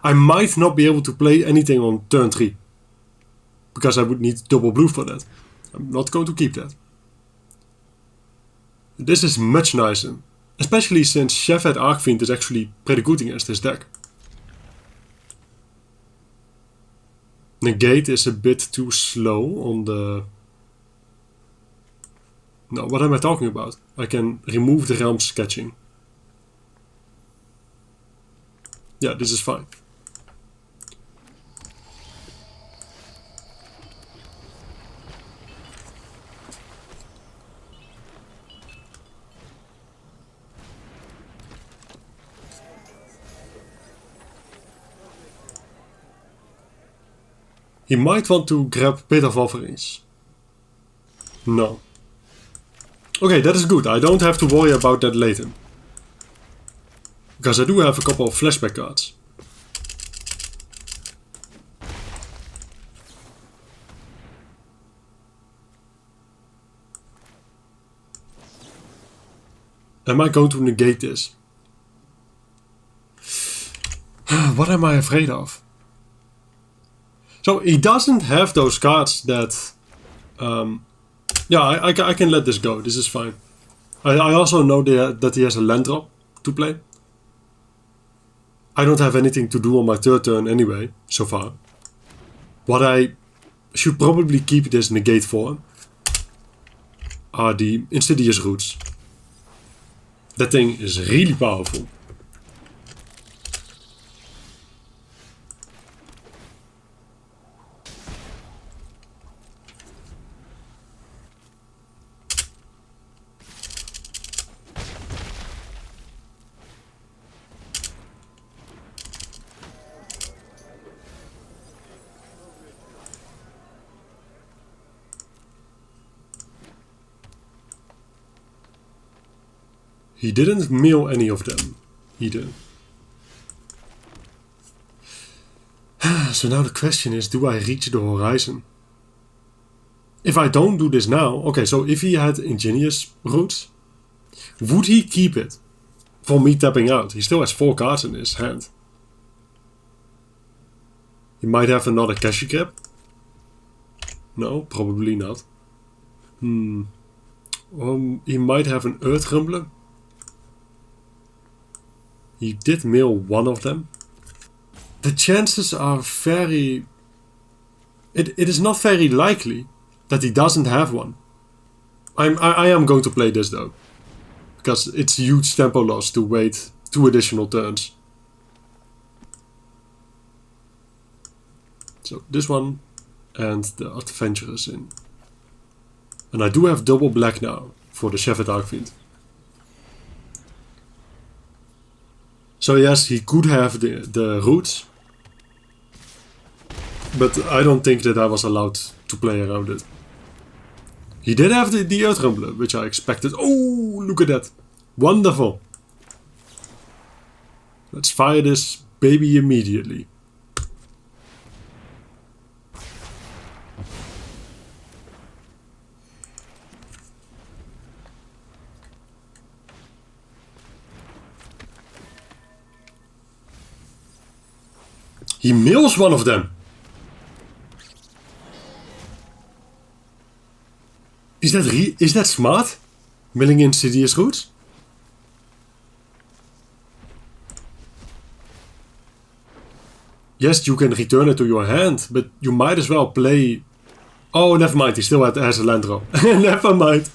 I might not be able to play anything on turn 3. Because I would need double blue for that. I'm not going to keep that. This is much nicer. Especially since Chefhead Arcfiend is actually pretty good against this deck. Negate is a bit too slow on the... No, what am I talking about? I can remove the realm sketching. Yeah, this is fine. He might want to grab Pit of Offerings. No. Okay, that is good. I don't have to worry about that later. Because I do have a couple of flashback cards. Am I going to negate this? What am I afraid of? So he doesn't have those cards that... yeah, I can let this go. This is fine. I also know that he has a land drop to play. I don't have anything to do on my third turn anyway, so far. What I should probably keep this negate for are the Insidious Roots. That thing is really powerful. He didn't mill any of them either. So now the question is, do I reach the horizon? If I don't do this now... Okay, so if he had Ingenious Roots, would he keep it for me tapping out? He still has 4 cards in his hand. He might have another Cashy Grip. No, probably not. He might have an Earth Rumbler. He did mill one of them. The chances are very... It is not very likely that he doesn't have one. I am going to play this though. Because it's huge tempo loss to wait 2 additional turns. So this one and the Adventurers in. And I do have double black now for the Shepherd Archfiend. So yes, he could have the roots. But I don't think that I was allowed to play around it. He did have the Earth Rumbler, which I expected. Oh, look at that. Wonderful. Let's fire this baby immediately. He mills one of them. Is that smart? Milling Insidious Roots? Yes, you can return it to your hand, but you might as well play... Oh, never mind, he still has a land draw. Never mind.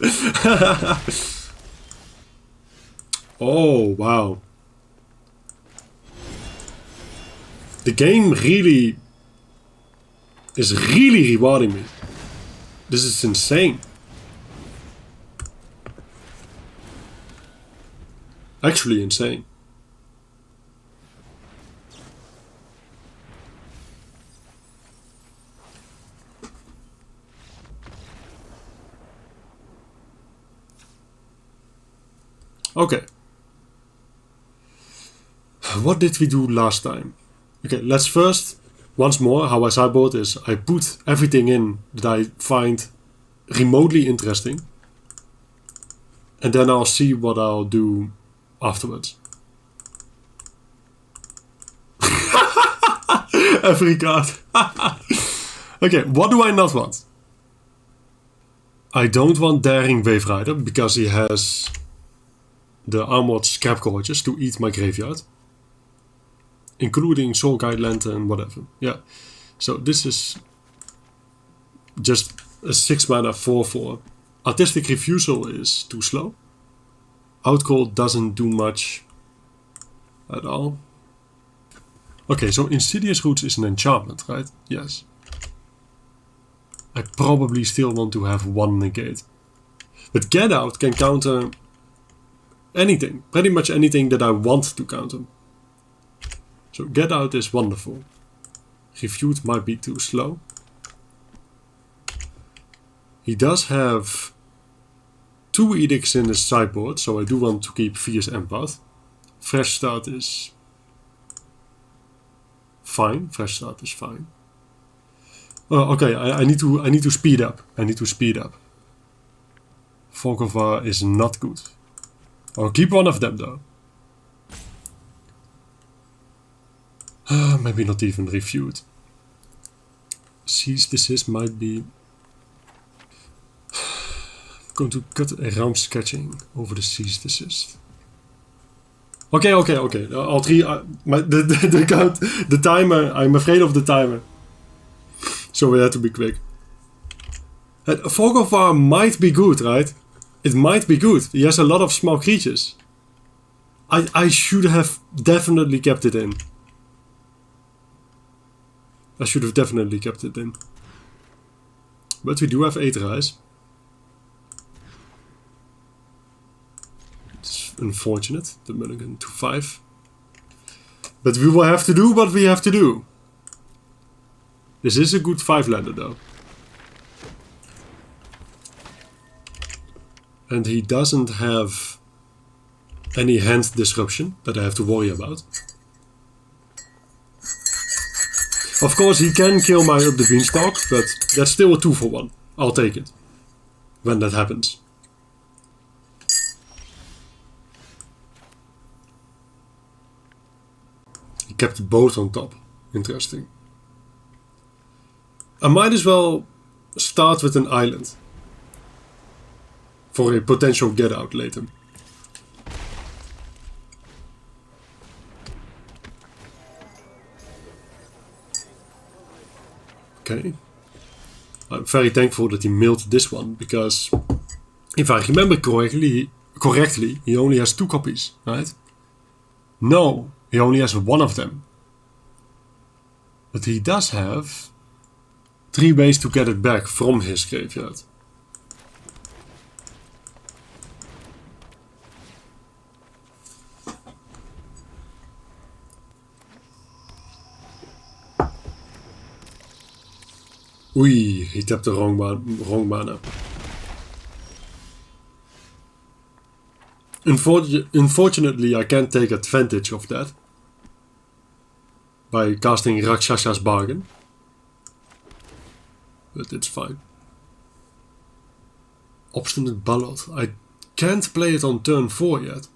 Oh, wow. The game really... is really rewarding me. This is insane. Actually insane. Okay. What did we do last time? Okay, let's first, once more, how I sideboard is I put everything in that I find remotely interesting. And then I'll see what I'll do afterwards. Every card. Okay, what do I not want? I don't want Daring Wave Rider because he has the Armored Scrap Gorges to eat my graveyard. Including Soul Guide Lantern, whatever. Yeah. So this is just a 6 mana 4/4. Artistic Refusal is too slow. Outcall doesn't do much at all. Okay, so Insidious Roots is an enchantment, right? Yes. I probably still want to have 1 negate. But Get Out can counter anything. Pretty much anything that I want to counter. So Get Out is wonderful. Refute might be too slow. He does have 2 edicts in his sideboard, so I do want to keep Fierce Empath. Fresh Start is fine. Fresh Start is fine. Oh, okay, I need to speed up. I need to speed up. Fog of War is not good. I'll keep one of them though. Maybe not even Refute. Cease Desist might be... going to cut a Realm Sketching over the Cease Desist. Okay. All 3... the count... The timer... I'm afraid of the timer. So we have to be quick. Fog of War might be good, right? It might be good. He has a lot of small creatures. I should have definitely kept it in. I should have definitely kept it in. But we do have Aetherize. It's unfortunate, the mulligan to 5. But we will have to do what we have to do. This is a good 5-lander though. And he doesn't have any hand disruption that I have to worry about. Of course he can kill my Up the Beanstalk, but that's still a 2-for-1. I'll take it. When that happens. He kept both on top. Interesting. I might as well start with an island. For a potential get out later. Okay. I'm very thankful that he milled this one, because if I remember correctly, he only has 2 copies, right? No, he only has 1 of them. But he does have 3 ways to get it back from his graveyard. Oei, he tapped the wrong mana. Unfortunately, I can't take advantage of that by casting Rakshas's Bargain. But it's fine. Obstinate Ballad. I can't play it on turn 4 yet.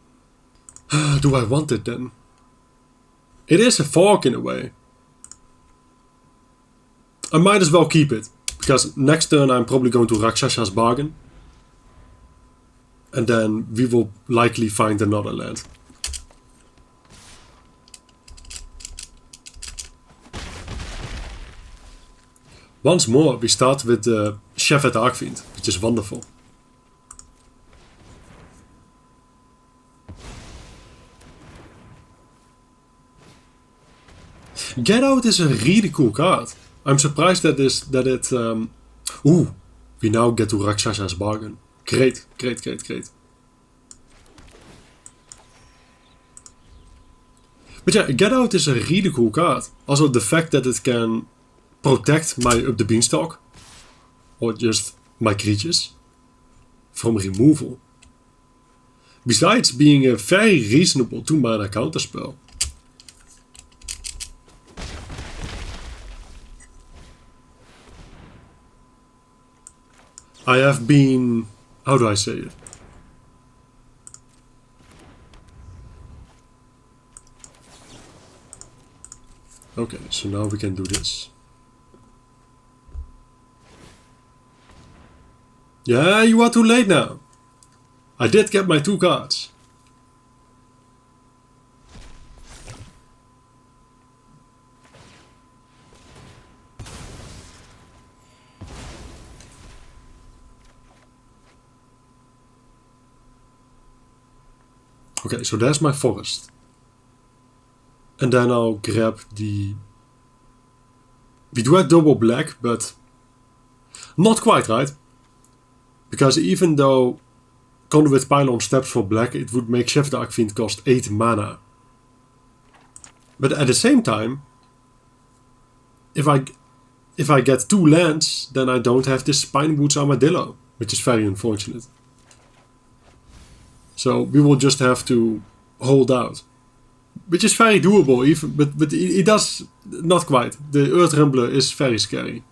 Do I want it then? It is a fork in a way. I might as well keep it, because next turn I'm probably going to Rakshas's Bargain. And then we will likely find another land. Once more, we start with the Chef at Arcfiend, which is wonderful. Get Out is a really cool card. I'm surprised that it... Ooh, we now get to Rakshas's Bargain. Great. But yeah, Get Out is a really cool card. Also the fact that it can protect my Up the Beanstalk, or just my creatures, from removal. Besides being a very reasonable 2 mana counterspell. I have been... How do I say it? Okay, so now we can do this. Yeah, you are too late now. I did get my 2 cards. Okay, so there's my forest. And then I'll grab the... We do have double black, but not quite, right? Because even though Conduit Pylon steps for black, it would make Chef the Arcfiend cost 8 mana. But at the same time, if I get 2 lands, then I don't have this Spinewoods Armadillo, which is very unfortunate. So we will just have to hold out. Which is very doable, even, but it does not quite. The Earth Rumbler is very scary.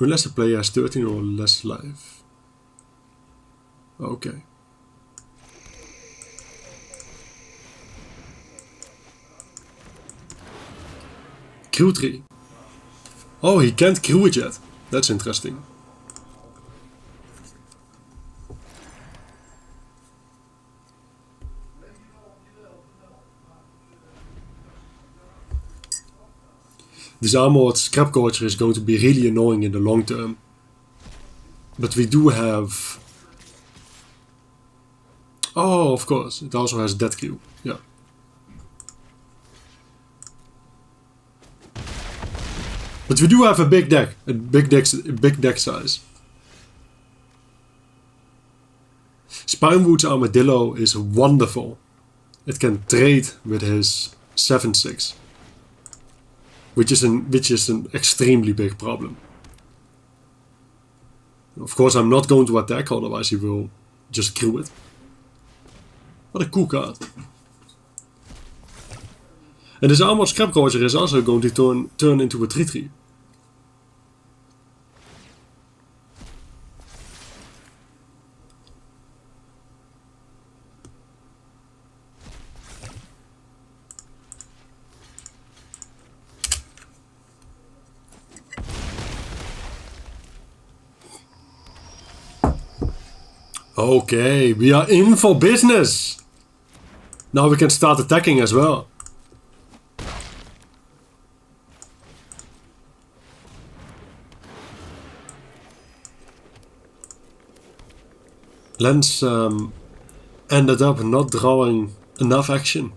Unless a player has 13 or less life. Okay. Crew tree. Oh, he can't crew it yet. That's interesting. This Armored Scrapculture is going to be really annoying in the long term. But we do have... Oh, of course. It also has Death Crew. Yeah. But we do have a big deck. A big deck size. Spinewoods Armadillo is wonderful. It can trade with his 7/6. Which is an extremely big problem. Of course, I'm not going to attack, otherwise he will just crew it. What a cool card. And this Armored Scrapculture is also going to turn into a 3/3. Okay, we are in for business! Now we can start attacking as well. Lens ended up not drawing enough action